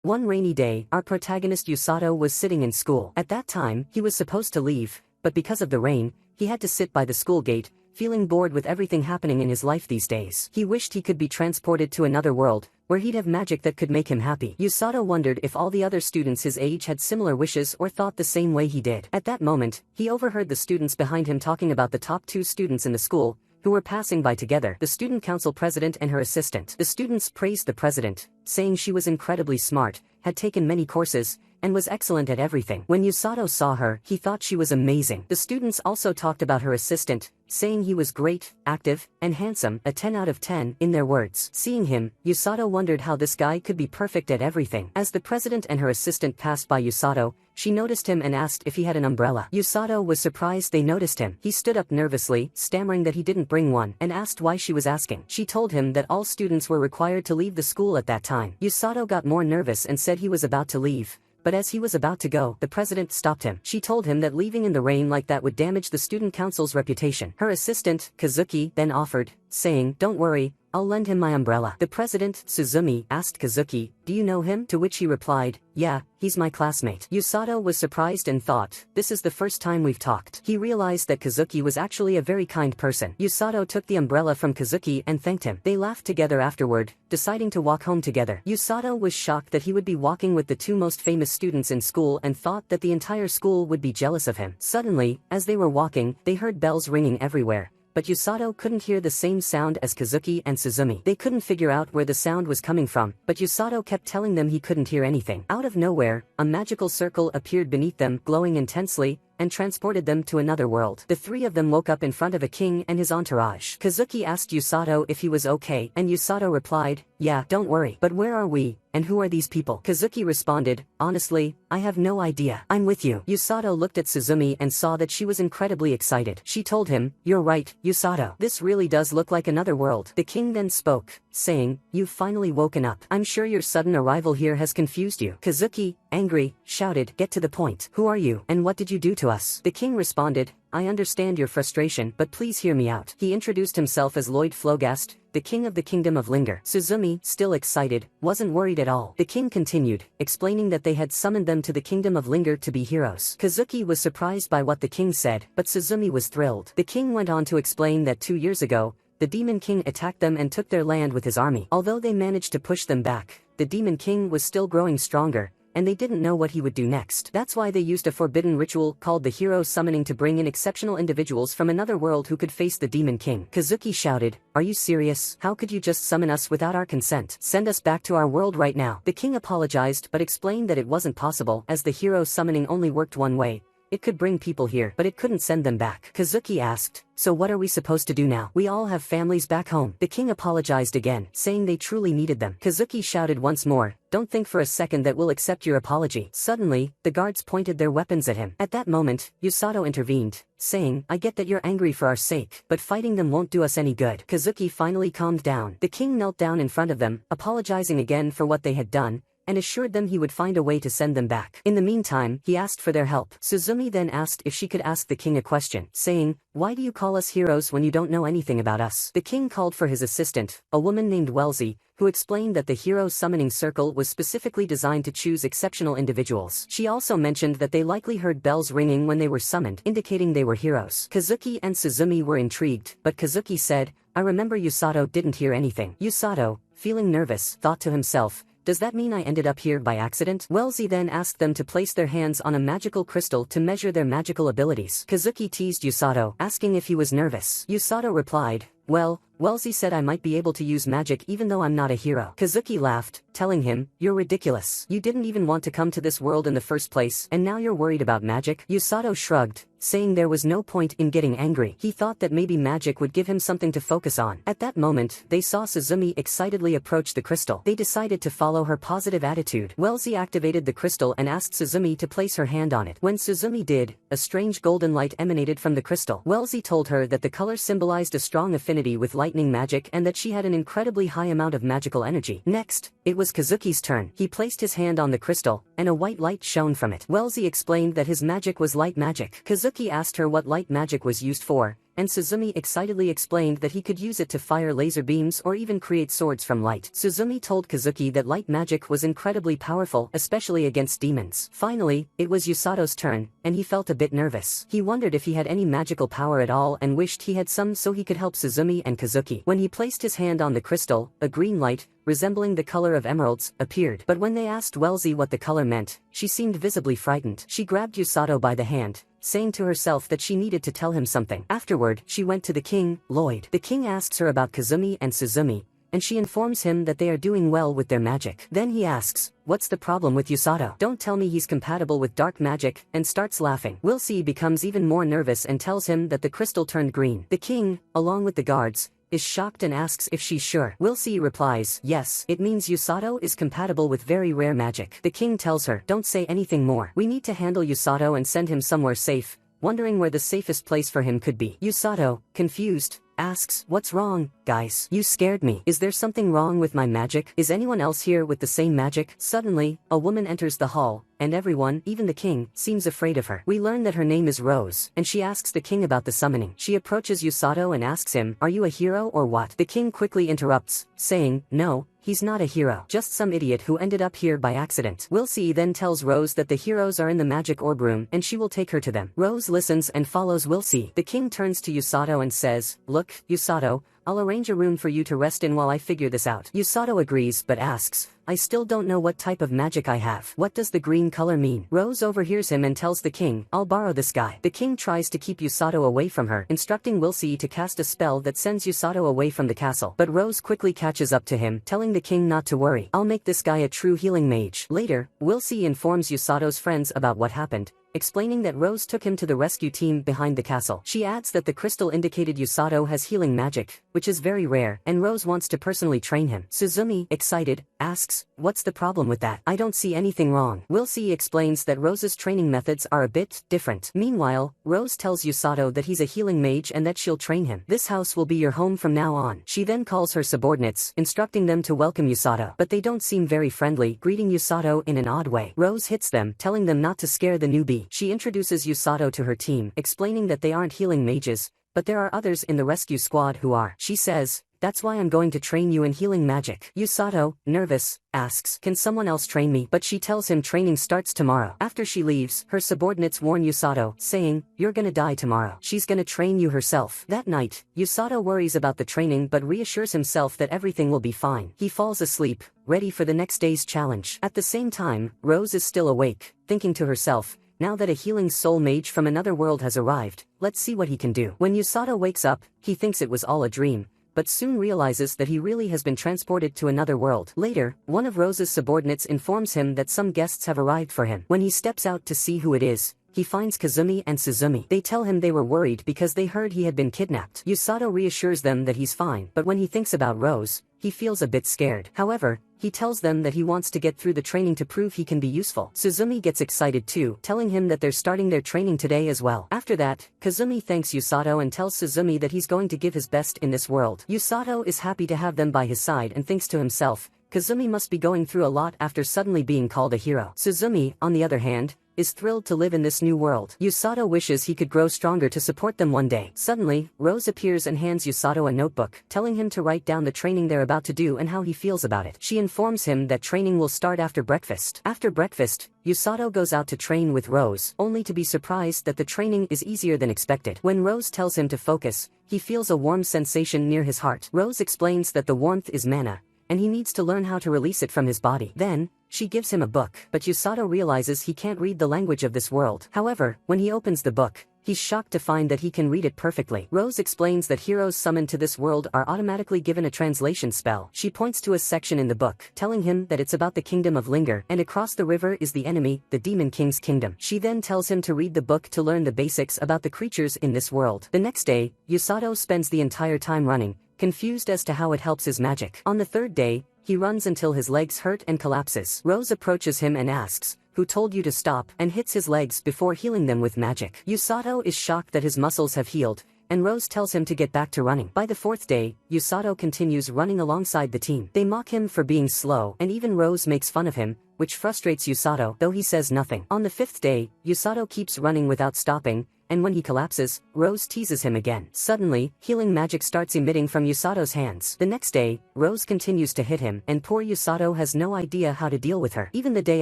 One rainy day, our protagonist Usato was sitting in school. At that time, he was supposed to leave, but because of the rain, he had to sit by the school gate, feeling bored with everything happening in his life these days. He wished he could be transported to another world, where he'd have magic that could make him happy. Usato wondered if all the other students his age had similar wishes or thought the same way he did. At that moment, he overheard the students behind him talking about the top 2 students in the school, who were passing by together, the student council president and her assistant. The students praised the president, saying she was incredibly smart, had taken many courses, and was excellent at everything. When Usato saw her, he thought she was amazing. The students also talked about her assistant, saying he was great, active, and handsome, a 10 out of 10, in their words. Seeing him, Usato wondered how this guy could be perfect at everything. As the president and her assistant passed by Usato, she noticed him and asked if he had an umbrella. Usato was surprised they noticed him. He stood up nervously, stammering that he didn't bring one, and asked why she was asking. She told him that all students were required to leave the school at that time. Usato got more nervous and said he was about to leave. But as he was about to go, the president stopped him. She told him that leaving in the rain like that would damage the student council's reputation. Her assistant, Kazuki, then offered, saying, "Don't worry, I'll lend him my umbrella." The president, Suzumi, asked Kazuki, "Do you know him?" To which he replied, "Yeah, he's my classmate." Usato was surprised and thought, "This is the first time we've talked." He realized that Kazuki was actually a very kind person. Usato took the umbrella from Kazuki and thanked him. They laughed together afterward, deciding to walk home together. Usato was shocked that he would be walking with the 2 most famous students in school and thought that the entire school would be jealous of him. Suddenly, as they were walking, they heard bells ringing everywhere. But Usato couldn't hear the same sound as Kazuki and Suzumi. They couldn't figure out where the sound was coming from, but Usato kept telling them he couldn't hear anything. Out of nowhere, a magical circle appeared beneath them, glowing intensely, and transported them to another world. The 3 of them woke up in front of a king and his entourage. Kazuki asked Usato if he was okay, and Usato replied, "Yeah, don't worry. But where are we, and who are these people?" Kazuki responded, "Honestly, I have no idea. I'm with you." Usato looked at Suzumi and saw that she was incredibly excited. She told him, "You're right, Usato. This really does look like another world." The king then spoke, saying, "You've finally woken up. I'm sure your sudden arrival here has confused you." Kazuki, angry, shouted, "Get to the point. Who are you, and what did you do to us?" The king responded, "I understand your frustration, but please hear me out." He introduced himself as Lloyd Flogast, the king of the kingdom of Linger. Suzumi, still excited, wasn't worried at all. The king continued, explaining that they had summoned them to the kingdom of Linger to be heroes. Kazuki was surprised by what the king said, but Suzumi was thrilled. The king went on to explain that 2 years ago, the Demon King attacked them and took their land with his army. Although they managed to push them back, the Demon King was still growing stronger, and they didn't know what he would do next. That's why they used a forbidden ritual called the hero summoning to bring in exceptional individuals from another world who could face the Demon King. Kazuki shouted, "Are you serious? How could you just summon us without our consent? Send us back to our world right now." The king apologized but explained that it wasn't possible, as the hero summoning only worked one way. It could bring people here, but it couldn't send them back. Kazuki asked, "So what are we supposed to do now? We all have families back home." The king apologized again, saying they truly needed them. Kazuki shouted once more, "Don't think for a second that we'll accept your apology." Suddenly, the guards pointed their weapons at him. At that moment, Usato intervened, saying, "I get that you're angry for our sake, but fighting them won't do us any good." Kazuki finally calmed down. The king knelt down in front of them, apologizing again for what they had done, and assured them he would find a way to send them back. In the meantime, he asked for their help. Suzumi then asked if she could ask the king a question, saying, "Why do you call us heroes when you don't know anything about us?" The king called for his assistant, a woman named Wellesley, who explained that the hero summoning circle was specifically designed to choose exceptional individuals. She also mentioned that they likely heard bells ringing when they were summoned, indicating they were heroes. Kazuki and Suzumi were intrigued, but Kazuki said, "I remember Usato didn't hear anything." Usato, feeling nervous, thought to himself, "Does that mean I ended up here by accident?" Wellesley then asked them to place their hands on a magical crystal to measure their magical abilities. Kazuki teased Usato, asking if he was nervous. Usato replied, "Well, Wellesley said I might be able to use magic even though I'm not a hero." Kazuki laughed, telling him, "You're ridiculous. You didn't even want to come to this world in the first place, and now you're worried about magic?" Usato shrugged, saying there was no point in getting angry. He thought that maybe magic would give him something to focus on. At that moment, they saw Suzumi excitedly approach the crystal. They decided to follow her positive attitude. Wellesley activated the crystal and asked Suzumi to place her hand on it. When Suzumi did, a strange golden light emanated from the crystal. Wellesley told her that the color symbolized a strong affinity with lightning magic and that she had an incredibly high amount of magical energy. Next, it was Kazuki's turn. He placed his hand on the crystal, and a white light shone from it. Wellesley explained that his magic was light magic. Kazuki asked her what light magic was used for, and Suzumi excitedly explained that he could use it to fire laser beams or even create swords from light. Suzumi told Kazuki that light magic was incredibly powerful, especially against demons. Finally, it was Usato's turn, and he felt a bit nervous. He wondered if he had any magical power at all and wished he had some so he could help Suzumi and Kazuki. When he placed his hand on the crystal, a green light, resembling the color of emeralds, appeared. But when they asked Wellesley what the color meant, she seemed visibly frightened. She grabbed Usato by the hand, saying to herself that she needed to tell him something. Afterward, she went to the king, Lloyd. The king asks her about Kazumi and Suzumi, and she informs him that they are doing well with their magic. Then he asks, what's the problem with Usato? Don't tell me he's compatible with dark magic, and starts laughing. Wilsey becomes even more nervous and tells him that the crystal turned green. The king, along with the guards, is shocked and asks if she's sure. Wilsey replies, yes, it means Usato is compatible with very rare magic. The king tells her, don't say anything more. We need to handle Usato and send him somewhere safe, wondering where the safest place for him could be. Usato, confused, asks, what's wrong, guys? You scared me. Is there something wrong with my magic? Is anyone else here with the same magic? Suddenly, a woman enters the hall, and everyone, even the king, seems afraid of her. We learn that her name is Rose, and she asks the king about the summoning. She approaches Usato and asks him, are you a hero or what? The king quickly interrupts, saying, no, he's not a hero, just some idiot who ended up here by accident. Wilsey then tells Rose that the heroes are in the magic orb room and she will take her to them. Rose listens and follows Wilsey. The king turns to Usato and says, look, Usato, I'll arrange a room for you to rest in while I figure this out. Usato agrees but asks, I still don't know what type of magic I have. What does the green color mean? Rose overhears him and tells the king, I'll borrow this guy. The king tries to keep Usato away from her, instructing Wilsey to cast a spell that sends Usato away from the castle. But Rose quickly catches up to him, telling the king not to worry. I'll make this guy a true healing mage. Later, Wilsey informs Usato's friends about what happened, explaining that Rose took him to the rescue team behind the castle. She adds that the crystal indicated Usato has healing magic, which is very rare, and Rose wants to personally train him. Suzumi, excited, asks, what's the problem with that? I don't see anything wrong. Wilsey explains that Rose's training methods are a bit different. Meanwhile, Rose tells Usato that he's a healing mage and that she'll train him. This house will be your home from now on. She then calls her subordinates, instructing them to welcome Usato. But they don't seem very friendly, greeting Usato in an odd way. Rose hits them, telling them not to scare the newbie. She introduces Usato to her team, explaining that they aren't healing mages, but there are others in the rescue squad who are. She says, that's why I'm going to train you in healing magic. Usato, nervous, asks, can someone else train me? But she tells him training starts tomorrow. After she leaves, her subordinates warn Usato, saying, you're gonna die tomorrow. She's gonna train you herself. That night, Usato worries about the training but reassures himself that everything will be fine. He falls asleep, ready for the next day's challenge. At the same time, Rose is still awake, thinking to herself, now that a healing soul mage from another world has arrived, let's see what he can do. When Usato wakes up, he thinks it was all a dream, but soon realizes that he really has been transported to another world. Later, one of Rose's subordinates informs him that some guests have arrived for him. When he steps out to see who it is, he finds Kazumi and Suzumi. They tell him they were worried because they heard he had been kidnapped. Usato reassures them that he's fine, but when he thinks about Rose, he feels a bit scared. However, he tells them that he wants to get through the training to prove he can be useful. Suzumi gets excited too, telling him that they're starting their training today as well. After that, Kazumi thanks Usato and tells Suzumi that he's going to give his best in this world. Usato is happy to have them by his side and thinks to himself, Kazumi must be going through a lot after suddenly being called a hero. Suzumi, on the other hand, is thrilled to live in this new world. Usato wishes he could grow stronger to support them one day. Suddenly, Rose appears and hands Usato a notebook, telling him to write down the training they're about to do and how he feels about it. She informs him that training will start after breakfast. After breakfast, Usato goes out to train with Rose, only to be surprised that the training is easier than expected. When Rose tells him to focus, he feels a warm sensation near his heart. Rose explains that the warmth is mana, and he needs to learn how to release it from his body. Then, she gives him a book, but Usato realizes he can't read the language of this world. However, when he opens the book, he's shocked to find that he can read it perfectly. Rose explains that heroes summoned to this world are automatically given a translation spell. She points to a section in the book, telling him that it's about the kingdom of Linger, and across the river is the enemy, the Demon King's kingdom. She then tells him to read the book to learn the basics about the creatures in this world. The next day, Usato spends the entire time running, confused as to how it helps his magic. On the third day, he runs until his legs hurt and collapses. Rose approaches him and asks, who told you to stop, and hits his legs before healing them with magic. Usato is shocked that his muscles have healed, and Rose tells him to get back to running. By the fourth day, Usato continues running alongside the team. They mock him for being slow, and even Rose makes fun of him, which frustrates Usato, though he says nothing. On the fifth day, Usato keeps running without stopping, and when he collapses, Rose teases him again. Suddenly, healing magic starts emitting from Usato's hands. The next day, Rose continues to hit him, and poor Usato has no idea how to deal with her. Even the day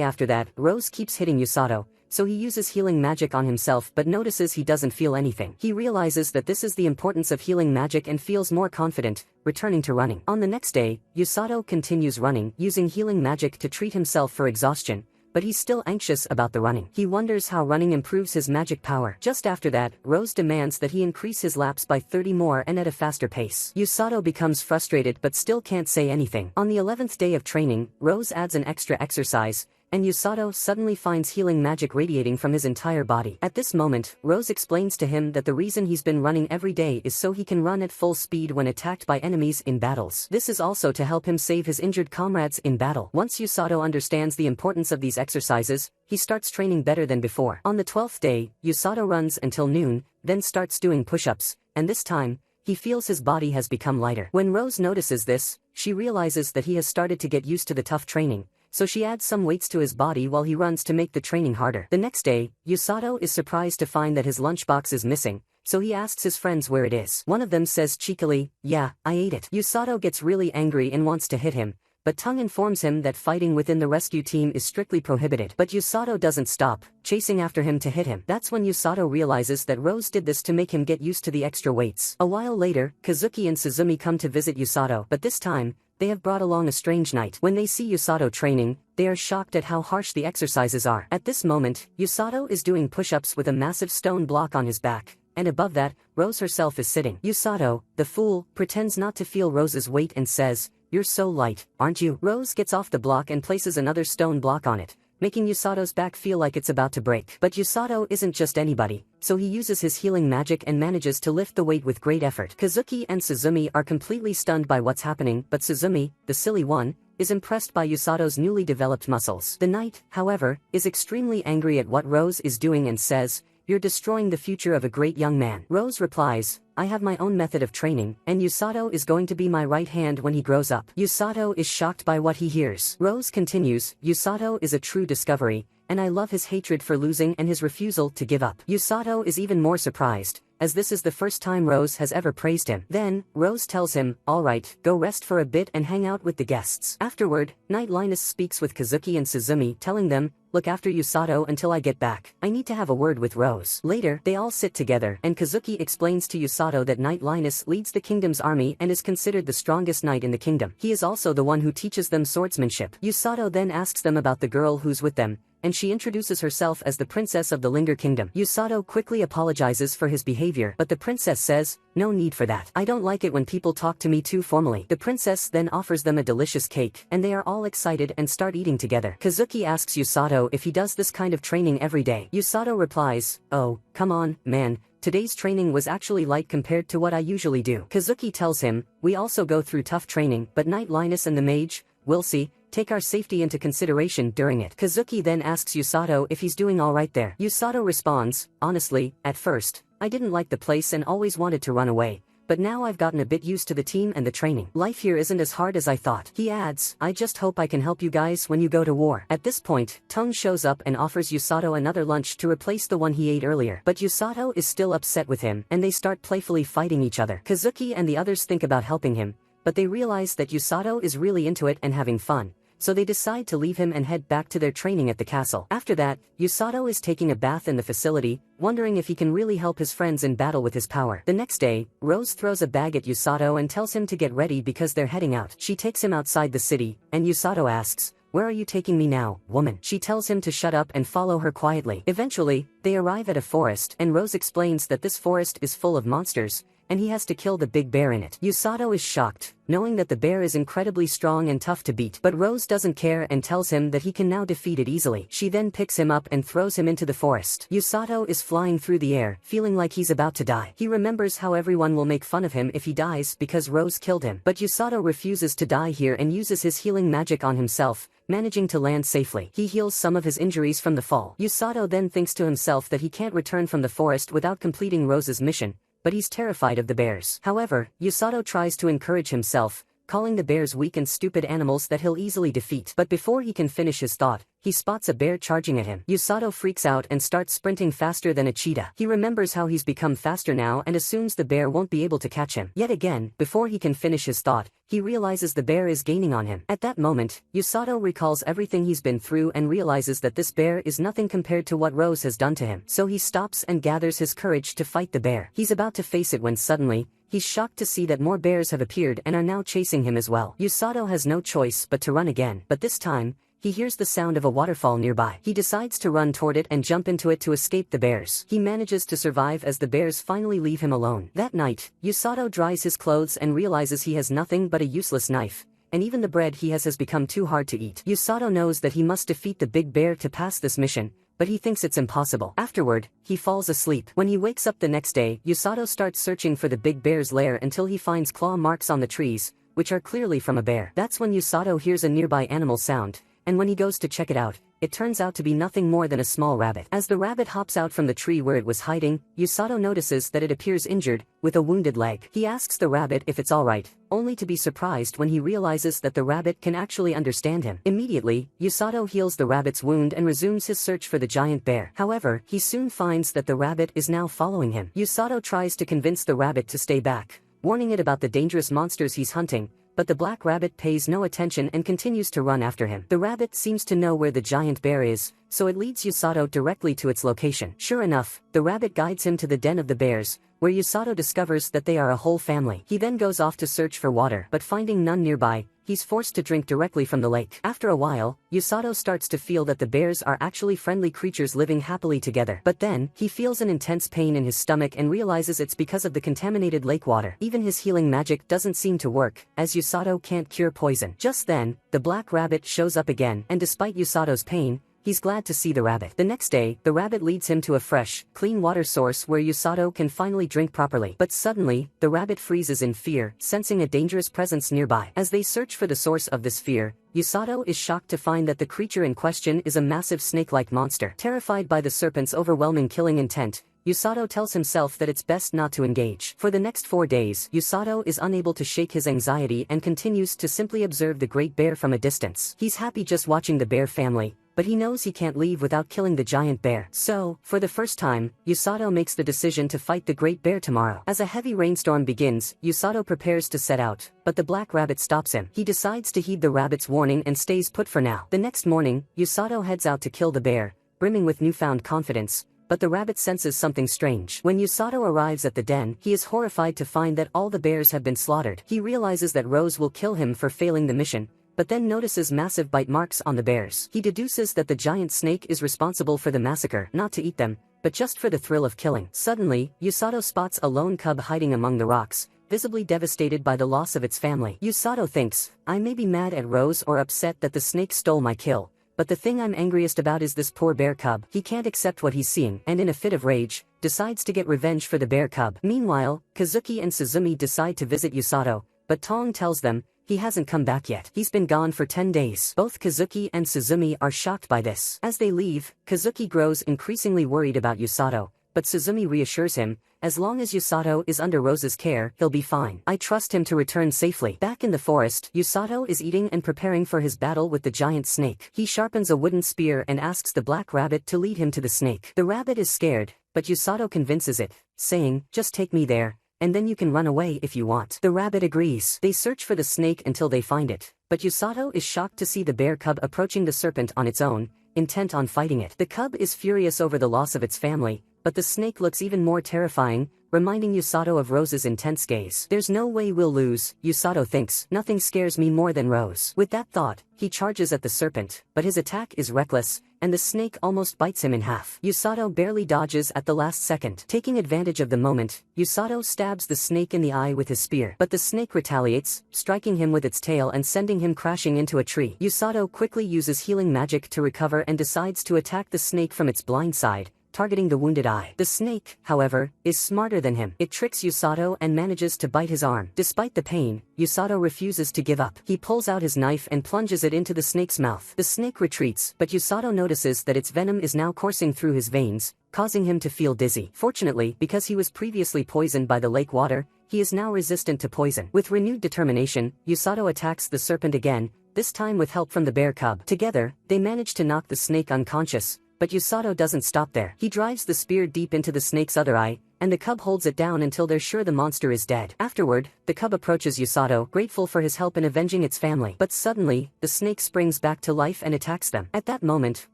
after that, Rose keeps hitting Usato, so he uses healing magic on himself but notices he doesn't feel anything. He realizes that this is the importance of healing magic and feels more confident, returning to running. On the next day, Usato continues running, using healing magic to treat himself for exhaustion, but he's still anxious about the running. He wonders how running improves his magic power. Just after that, Rose demands that he increase his laps by 30 more and at a faster pace. Usato becomes frustrated but still can't say anything. On the 11th day of training, Rose adds an extra exercise, and Usato suddenly finds healing magic radiating from his entire body. At this moment, Rose explains to him that the reason he's been running every day is so he can run at full speed when attacked by enemies in battles. This is also to help him save his injured comrades in battle. Once Usato understands the importance of these exercises, he starts training better than before. On the 12th day, Usato runs until noon, then starts doing push-ups, and this time, he feels his body has become lighter. When Rose notices this, she realizes that he has started to get used to the tough training, so she adds some weights to his body while he runs to make the training harder. The next day, Usato is surprised to find that his lunchbox is missing, so he asks his friends where it is. One of them says cheekily, "Yeah, I ate it." Usato gets really angry and wants to hit him, but Tung informs him that fighting within the rescue team is strictly prohibited. But Usato doesn't stop, chasing after him to hit him. That's when Usato realizes that Rose did this to make him get used to the extra weights. A while later, Kazuki and Suzumi come to visit Usato, but this time, they have brought along a strange knight. When they see Usato training, they are shocked at how harsh the exercises are. At this moment, Usato is doing push-ups with a massive stone block on his back, and above that, Rose herself is sitting. Usato, the fool, pretends not to feel Rose's weight and says, "You're so light, aren't you?" Rose gets off the block and places another stone block on it, making Usato's back feel like it's about to break. But Usato isn't just anybody, so he uses his healing magic and manages to lift the weight with great effort. Kazuki and Suzumi are completely stunned by what's happening, but Suzumi, the silly one, is impressed by Usato's newly developed muscles. The knight, however, is extremely angry at what Rose is doing and says, "You're destroying the future of a great young man." Rose replies, "I have my own method of training, and Usato is going to be my right hand when he grows up." Usato is shocked by what he hears. Rose continues, "Usato is a true discovery, and I love his hatred for losing and his refusal to give up." Usato is even more surprised, as this is the first time Rose has ever praised him. Then, Rose tells him, "All right, go rest for a bit and hang out with the guests." Afterward, Knight Linus speaks with Kazuki and Suzumi, telling them, "Look after Usato until I get back. I need to have a word with Rose." Later, they all sit together, and Kazuki explains to Usato that Knight Linus leads the kingdom's army and is considered the strongest knight in the kingdom. He is also the one who teaches them swordsmanship. Usato then asks them about the girl who's with them, and she introduces herself as the princess of the Linger Kingdom. Usato quickly apologizes for his behavior, but the princess says, "No need for that. I don't like it when people talk to me too formally." The princess then offers them a delicious cake, and they are all excited and start eating together. Kazuki asks Usato if he does this kind of training every day. Usato replies, "Oh, come on, man. Today's training was actually light compared to what I usually do." Kazuki tells him, "We also go through tough training, but Knight Linus and the mage, we'll see, take our safety into consideration during it." Kazuki then asks Usato if he's doing alright there. Usato responds, "Honestly, at first, I didn't like the place and always wanted to run away, but now I've gotten a bit used to the team and the training. Life here isn't as hard as I thought." He adds, "I just hope I can help you guys when you go to war." At this point, Tung shows up and offers Usato another lunch to replace the one he ate earlier. But Usato is still upset with him, and they start playfully fighting each other. Kazuki and the others think about helping him, but they realize that Usato is really into it and having fun, so they decide to leave him and head back to their training at the castle. After that, Usato is taking a bath in the facility, wondering if he can really help his friends in battle with his power. The next day, Rose throws a bag at Usato and tells him to get ready because they're heading out. She takes him outside the city, and Usato asks, "Where are you taking me now, woman?" She tells him to shut up and follow her quietly. Eventually, they arrive at a forest, and Rose explains that this forest is full of monsters, and he has to kill the big bear in it. Usato is shocked, knowing that the bear is incredibly strong and tough to beat, but Rose doesn't care and tells him that he can now defeat it easily. She then picks him up and throws him into the forest. Usato is flying through the air, feeling like he's about to die. He remembers how everyone will make fun of him if he dies because Rose killed him. But Usato refuses to die here and uses his healing magic on himself, managing to land safely. He heals some of his injuries from the fall. Usato then thinks to himself that he can't return from the forest without completing Rose's mission, but he's terrified of the bears. However, Usato tries to encourage himself, calling the bears weak and stupid animals that he'll easily defeat. But before he can finish his thought, he spots a bear charging at him. Usato freaks out and starts sprinting faster than a cheetah. He remembers how he's become faster now and assumes the bear won't be able to catch him. Yet again, before he can finish his thought, he realizes the bear is gaining on him. At that moment, Usato recalls everything he's been through and realizes that this bear is nothing compared to what Rose has done to him. So he stops and gathers his courage to fight the bear. He's about to face it when suddenly, he's shocked to see that more bears have appeared and are now chasing him as well. Usato has no choice but to run again, but this time, he hears the sound of a waterfall nearby. He decides to run toward it and jump into it to escape the bears. He manages to survive as the bears finally leave him alone. That night, Usato dries his clothes and realizes he has nothing but a useless knife, and even the bread he has become too hard to eat. Usato knows that he must defeat the big bear to pass this mission, but he thinks it's impossible. Afterward, he falls asleep. When he wakes up the next day, Usato starts searching for the big bear's lair until he finds claw marks on the trees, which are clearly from a bear. That's when Usato hears a nearby animal sound, and when he goes to check it out, it turns out to be nothing more than a small rabbit. As the rabbit hops out from the tree where it was hiding, Usato notices that it appears injured, with a wounded leg. He asks the rabbit if it's alright, only to be surprised when he realizes that the rabbit can actually understand him. Immediately, Usato heals the rabbit's wound and resumes his search for the giant bear. However, he soon finds that the rabbit is now following him. Usato tries to convince the rabbit to stay back, warning it about the dangerous monsters he's hunting, but the black rabbit pays no attention and continues to run after him. The rabbit seems to know where the giant bear is, so it leads Usato directly to its location. Sure enough, the rabbit guides him to the den of the bears, where Usato discovers that they are a whole family. He then goes off to search for water, but finding none nearby, he's forced to drink directly from the lake. After a while, Usato starts to feel that the bears are actually friendly creatures living happily together. But then, he feels an intense pain in his stomach and realizes it's because of the contaminated lake water. Even his healing magic doesn't seem to work, as Usato can't cure poison. Just then, the black rabbit shows up again, and despite Usato's pain, he's glad to see the rabbit. The next day, the rabbit leads him to a fresh, clean water source where Usato can finally drink properly. But suddenly, the rabbit freezes in fear, sensing a dangerous presence nearby. As they search for the source of this fear, Usato is shocked to find that the creature in question is a massive snake-like monster. Terrified by the serpent's overwhelming killing intent, Usato tells himself that it's best not to engage. For the next 4 days, Usato is unable to shake his anxiety and continues to simply observe the great bear from a distance. He's happy just watching the bear family, but he knows he can't leave without killing the giant bear. So, for the first time, Usato makes the decision to fight the great bear tomorrow. As a heavy rainstorm begins, Usato prepares to set out, but the black rabbit stops him. He decides to heed the rabbit's warning and stays put for now. The next morning, Usato heads out to kill the bear, brimming with newfound confidence, but the rabbit senses something strange. When Usato arrives at the den, he is horrified to find that all the bears have been slaughtered. He realizes that Rose will kill him for failing the mission, but then notices massive bite marks on the bears. He deduces that the giant snake is responsible for the massacre, not to eat them, but just for the thrill of killing. Suddenly, Usato spots a lone cub hiding among the rocks, visibly devastated by the loss of its family. Usato thinks, I may be mad at Rose or upset that the snake stole my kill, but the thing I'm angriest about is this poor bear cub. He can't accept what he's seeing, and in a fit of rage, decides to get revenge for the bear cub. Meanwhile, Kazuki and Suzumi decide to visit Usato, but Tong tells them, he hasn't come back yet. He's been gone for 10 days. Both Kazuki and Suzumi are shocked by this. As they leave, Kazuki grows increasingly worried about Usato, but Suzumi reassures him, as long as Usato is under Rose's care, he'll be fine. I trust him to return safely. Back in the forest, Usato is eating and preparing for his battle with the giant snake. He sharpens a wooden spear and asks the black rabbit to lead him to the snake. The rabbit is scared, but Usato convinces it, saying, just take me there, and then you can run away if you want. The rabbit agrees. They search for the snake until they find it, but Usato is shocked to see the bear cub approaching the serpent on its own, intent on fighting it. The cub is furious over the loss of its family, but the snake looks even more terrifying, reminding Usato of Rose's intense gaze. There's no way we'll lose, Usato thinks. Nothing scares me more than Rose. With that thought, he charges at the serpent, but his attack is reckless, and the snake almost bites him in half. Usato barely dodges at the last second. Taking advantage of the moment, Usato stabs the snake in the eye with his spear, but the snake retaliates, striking him with its tail and sending him crashing into a tree. Usato quickly uses healing magic to recover and decides to attack the snake from its blind side, targeting the wounded eye. The snake, however, is smarter than him. It tricks Usato and manages to bite his arm. Despite the pain, Usato refuses to give up. He pulls out his knife and plunges it into the snake's mouth. The snake retreats, but Usato notices that its venom is now coursing through his veins, causing him to feel dizzy. Fortunately, because he was previously poisoned by the lake water, he is now resistant to poison. With renewed determination, Usato attacks the serpent again, this time with help from the bear cub. Together, they manage to knock the snake unconscious, but Usato doesn't stop there. He drives the spear deep into the snake's other eye, and the cub holds it down until they're sure the monster is dead. Afterward, the cub approaches Usato, grateful for his help in avenging its family. But suddenly, the snake springs back to life and attacks them. At that moment,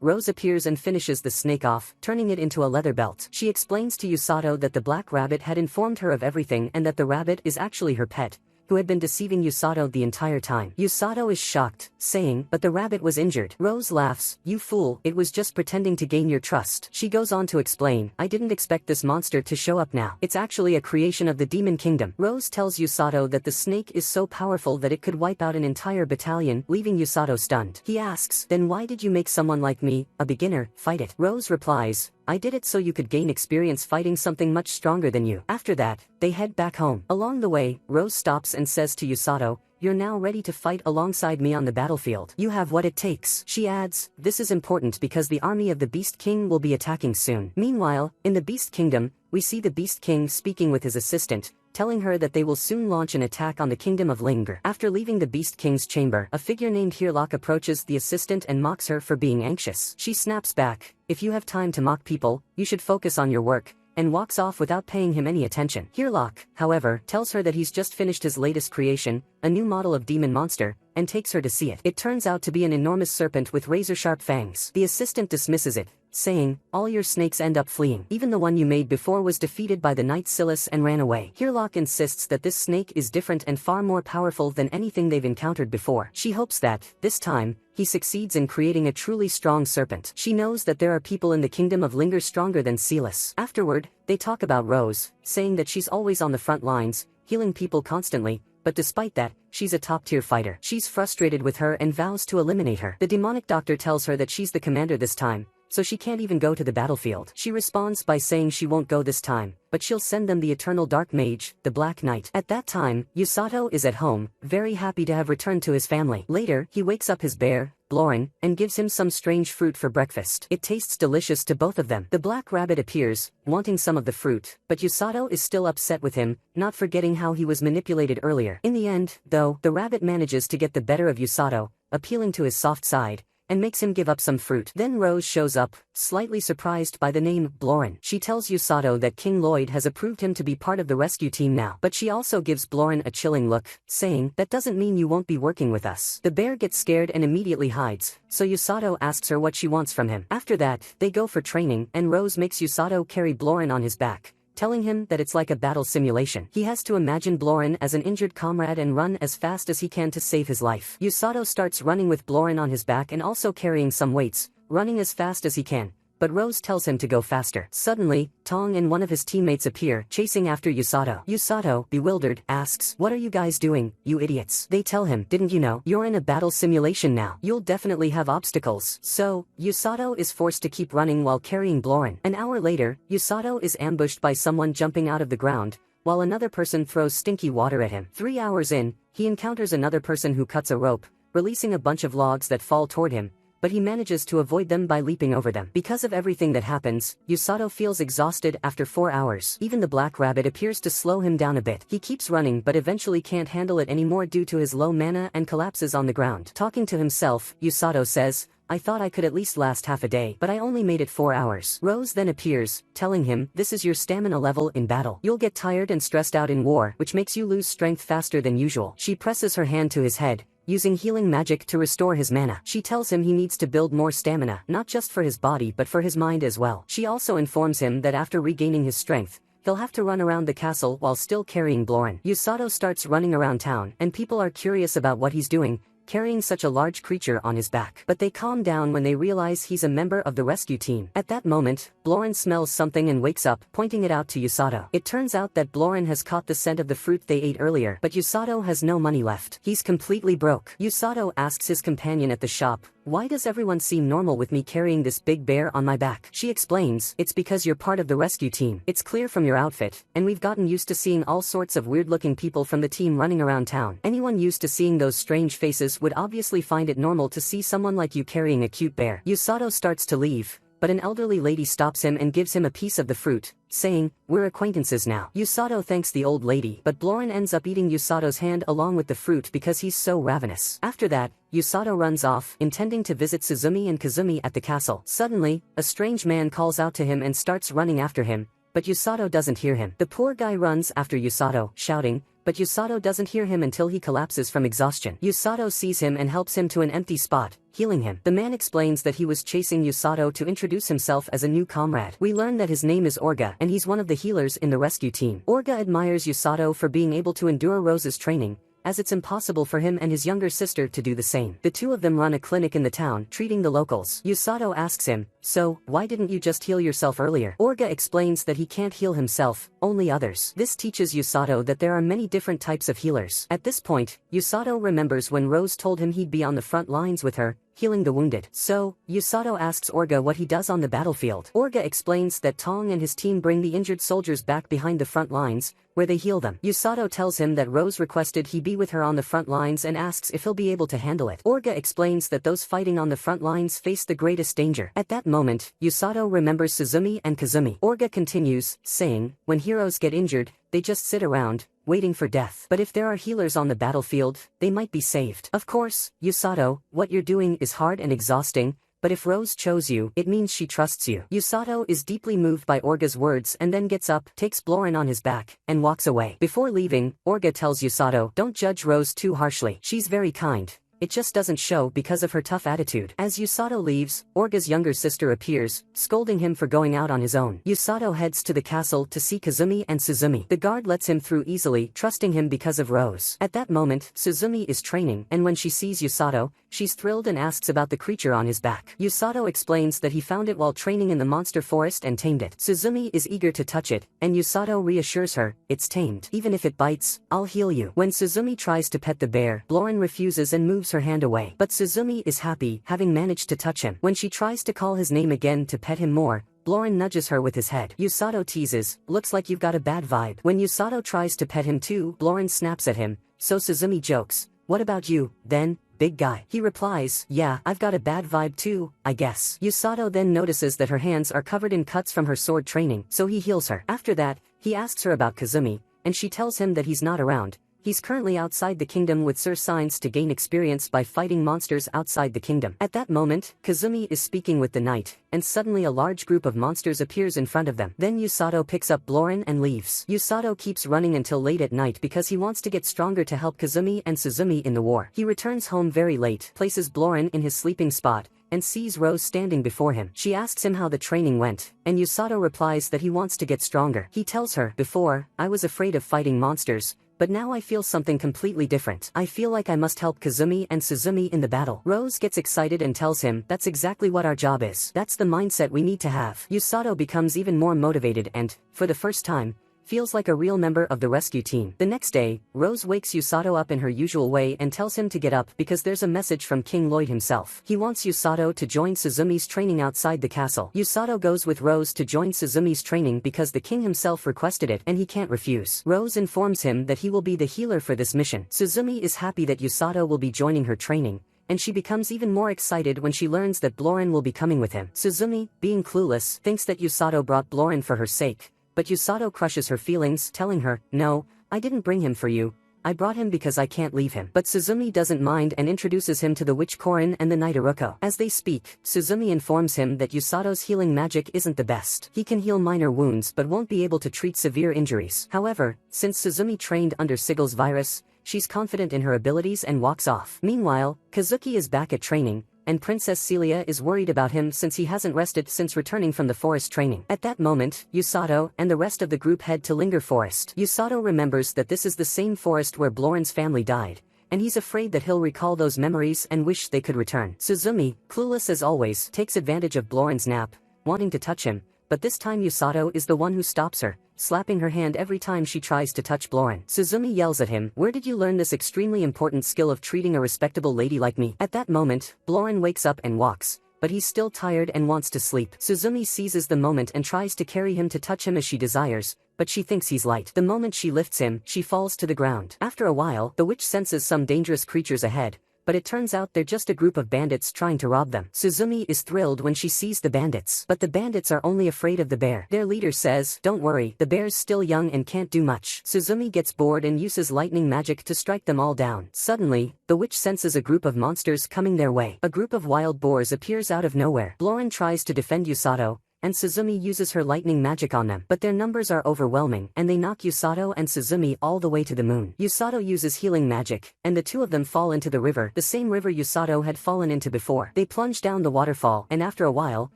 Rose appears and finishes the snake off, turning it into a leather belt. She explains to Usato that the black rabbit had informed her of everything and that the rabbit is actually her pet, who had been deceiving Usato the entire time. Usato is shocked, saying, "But the rabbit was injured." Rose laughs, "You fool, it was just pretending to gain your trust." She goes on to explain, "I didn't expect this monster to show up now. It's actually a creation of the demon kingdom." Rose tells Usato that the snake is so powerful that it could wipe out an entire battalion, leaving Usato stunned. He asks, "Then why did you make someone like me, a beginner, fight it?" Rose replies, "I did it so you could gain experience fighting something much stronger than you." After that, they head back home. Along the way, Rose stops and says to Usato, "You're now ready to fight alongside me on the battlefield. You have what it takes." She adds, "This is important because the army of the Beast King will be attacking soon." Meanwhile, in the Beast Kingdom, we see the Beast King speaking with his assistant, telling her that they will soon launch an attack on the kingdom of Linger. After leaving the Beast King's chamber, a figure named Hearlock approaches the assistant and mocks her for being anxious. She snaps back, "If you have time to mock people, you should focus on your work," and walks off without paying him any attention. Hearlock, however, tells her that he's just finished his latest creation, a new model of demon monster, and takes her to see it. It turns out to be an enormous serpent with razor-sharp fangs. The assistant dismisses it, saying, "All your snakes end up fleeing. Even the one you made before was defeated by the knight Silas and ran away." Hearlock insists that this snake is different and far more powerful than anything they've encountered before. She hopes that, this time, he succeeds in creating a truly strong serpent. She knows that there are people in the kingdom of Linger stronger than Silas. Afterward, they talk about Rose, saying that she's always on the front lines, healing people constantly, but despite that, she's a top-tier fighter. She's frustrated with her and vows to eliminate her. The demonic doctor tells her that she's the commander this time, so she can't even go to the battlefield. She responds by saying she won't go this time, but she'll send them the eternal dark mage, the Black Knight. At that time, Usato is at home, very happy to have returned to his family. Later, he wakes up his bear, Blorin, and gives him some strange fruit for breakfast. It tastes delicious to both of them. The black rabbit appears, wanting some of the fruit, but Usato is still upset with him, not forgetting how he was manipulated earlier. In the end, though, the rabbit manages to get the better of Usato, appealing to his soft side, and makes him give up some fruit. Then Rose shows up, slightly surprised by the name Blorin. She tells Usato that King Lloyd has approved him to be part of the rescue team now. But she also gives Blorin a chilling look, saying, "That doesn't mean you won't be working with us." The bear gets scared and immediately hides, so Usato asks her what she wants from him. After that, they go for training, and Rose makes Usato carry Blorin on his back, telling him that it's like a battle simulation. He has to imagine Blorin as an injured comrade and run as fast as he can to save his life. Usato starts running with Blorin on his back and also carrying some weights, running as fast as he can, but Rose tells him to go faster. Suddenly, Tong and one of his teammates appear, chasing after Usato. Usato, bewildered, asks, "What are you guys doing, you idiots?" They tell him, "Didn't you know? You're in a battle simulation now. You'll definitely have obstacles." So, Usato is forced to keep running while carrying Blorin. An hour later, Usato is ambushed by someone jumping out of the ground, while another person throws stinky water at him. 3 hours in, he encounters another person who cuts a rope, releasing a bunch of logs that fall toward him, but he manages to avoid them by leaping over them. Because of everything that happens, Usato feels exhausted after 4 hours. Even the black rabbit appears to slow him down a bit. He keeps running but eventually can't handle it anymore due to his low mana and collapses on the ground. Talking to himself, Usato says, "I thought I could at least last half a day, but I only made it 4 hours." Rose then appears, telling him, "This is your stamina level in battle. You'll get tired and stressed out in war, which makes you lose strength faster than usual." She presses her hand to his head, using healing magic to restore his mana. She tells him he needs to build more stamina, not just for his body but for his mind as well. She also informs him that after regaining his strength, he'll have to run around the castle while still carrying Blorin. Usato starts running around town, and people are curious about what he's doing, carrying such a large creature on his back. But they calm down when they realize he's a member of the rescue team. At that moment, Blorin smells something and wakes up, pointing it out to Usato. It turns out that Blorin has caught the scent of the fruit they ate earlier, but Usato has no money left. He's completely broke. Usato asks his companion at the shop, "Why does everyone seem normal with me carrying this big bear on my back?" She explains, "It's because you're part of the rescue team. It's clear from your outfit, and we've gotten used to seeing all sorts of weird-looking people from the team running around town. Anyone used to seeing those strange faces would obviously find it normal to see someone like you carrying a cute bear." Usato starts to leave, but an elderly lady stops him and gives him a piece of the fruit, saying, "We're acquaintances now." Usato thanks the old lady, but Blorin ends up eating Usato's hand along with the fruit because he's so ravenous. After that, Usato runs off, intending to visit Suzumi and Kazumi at the castle. Suddenly, a strange man calls out to him and starts running after him, but Usato doesn't hear him. The poor guy runs after Usato, shouting, but Usato doesn't hear him until he collapses from exhaustion. Usato sees him and helps him to an empty spot, healing him. The man explains that he was chasing Usato to introduce himself as a new comrade. We learn that his name is Orga and he's one of the healers in the rescue team. Orga admires Usato for being able to endure Rose's training, as it's impossible for him and his younger sister to do the same. The two of them run a clinic in the town, treating the locals. Usato asks him, "So, why didn't you just heal yourself earlier?" Orga explains that he can't heal himself, only others. This teaches Usato that there are many different types of healers. At this point, Usato remembers when Rose told him he'd be on the front lines with her, healing the wounded. So, Usato asks Orga what he does on the battlefield. Orga explains that Tong and his team bring the injured soldiers back behind the front lines, where they heal them. Usato tells him that Rose requested he be with her on the front lines and asks if he'll be able to handle it. Orga explains that those fighting on the front lines face the greatest danger. At that moment, Usato remembers Suzumi and Kazumi. Orga continues, saying, "When heroes get injured, they just sit around, waiting for death. But if there are healers on the battlefield, they might be saved." Of course, Usato, what you're doing is hard and exhausting, but if Rose chose you, it means she trusts you. Usato is deeply moved by Orga's words and then gets up, takes Blorin on his back, and walks away. Before leaving, Orga tells Usato, "Don't judge Rose too harshly. She's very kind. It just doesn't show because of her tough attitude." As Usato leaves, Orga's younger sister appears, scolding him for going out on his own. Usato heads to the castle to see Kazumi and Suzumi. The guard lets him through easily, trusting him because of Rose. At that moment, Suzumi is training, and when she sees Usato, she's thrilled and asks about the creature on his back. Usato explains that he found it while training in the monster forest and tamed it. Suzumi is eager to touch it, and Usato reassures her, "It's tamed. Even if it bites, I'll heal you." When Suzumi tries to pet the bear, Blorin refuses and moves her hand away. But Suzumi is happy, having managed to touch him. When she tries to call his name again to pet him more, Blorin nudges her with his head. Usato teases, "Looks like you've got a bad vibe." When Usato tries to pet him too, Blorin snaps at him, so Suzumi jokes, "What about you, then, big guy?" He replies, "Yeah, I've got a bad vibe too, I guess." Usato then notices that her hands are covered in cuts from her sword training, so he heals her. After that, he asks her about Kazumi, and she tells him that he's not around. He's currently outside the kingdom with Sir Signs to gain experience by fighting monsters outside the kingdom. At that moment, Kazumi is speaking with the knight, and suddenly a large group of monsters appears in front of them. Then Usato picks up Blorin and leaves. Usato keeps running until late at night because he wants to get stronger to help Kazumi and Suzumi in the war. He returns home very late, places Blorin in his sleeping spot, and sees Rose standing before him. She asks him how the training went, and Usato replies that he wants to get stronger. He tells her, "Before, I was afraid of fighting monsters, but now I feel something completely different. I feel like I must help Kazumi and Suzumi in the battle." Rose gets excited and tells him, "That's exactly what our job is. That's the mindset we need to have." Usato becomes even more motivated and, for the first time, feels like a real member of the rescue team. The next day, Rose wakes Usato up in her usual way and tells him to get up because there's a message from King Lloyd himself. He wants Usato to join Suzumi's training outside the castle. Usato goes with Rose to join Suzumi's training because the king himself requested it and he can't refuse. Rose informs him that he will be the healer for this mission. Suzumi is happy that Usato will be joining her training, and she becomes even more excited when she learns that Blorin will be coming with him. Suzumi, being clueless, thinks that Usato brought Blorin for her sake, but Usato crushes her feelings, telling her, "No, I didn't bring him for you. I brought him because I can't leave him." But Suzumi doesn't mind and introduces him to the witch Korin and the knight Iruko. As they speak, Suzumi informs him that Usato's healing magic isn't the best. He can heal minor wounds but won't be able to treat severe injuries. However, since Suzumi trained under Sigel's virus, she's confident in her abilities and walks off. Meanwhile, Kazuki is back at training, and Princess Celia is worried about him since he hasn't rested since returning from the forest training. At that moment, Usato and the rest of the group head to Linger Forest. Usato remembers that this is the same forest where Blorin's family died, and he's afraid that he'll recall those memories and wish they could return. Suzumi, clueless as always, takes advantage of Blorin's nap, wanting to touch him, but this time Usato is the one who stops her, slapping her hand every time she tries to touch Blorin. Suzumi yells at him, "Where did you learn this extremely important skill of treating a respectable lady like me?" At that moment, Blorin wakes up and walks, but he's still tired and wants to sleep. Suzumi seizes the moment and tries to carry him to touch him as she desires, but she thinks he's light. The moment she lifts him, she falls to the ground. After a while, the witch senses some dangerous creatures ahead, but it turns out they're just a group of bandits trying to rob them. Suzumi is thrilled when she sees the bandits, but the bandits are only afraid of the bear. Their leader says, "Don't worry, the bear's still young and can't do much." Suzumi gets bored and uses lightning magic to strike them all down. Suddenly, the witch senses a group of monsters coming their way. A group of wild boars appears out of nowhere. Bloren tries to defend Usato, and Suzumi uses her lightning magic on them, but their numbers are overwhelming, and they knock Usato and Suzumi all the way to the moon. Usato uses healing magic, and the two of them fall into the river, the same river Usato had fallen into before. They plunge down the waterfall, and after a while,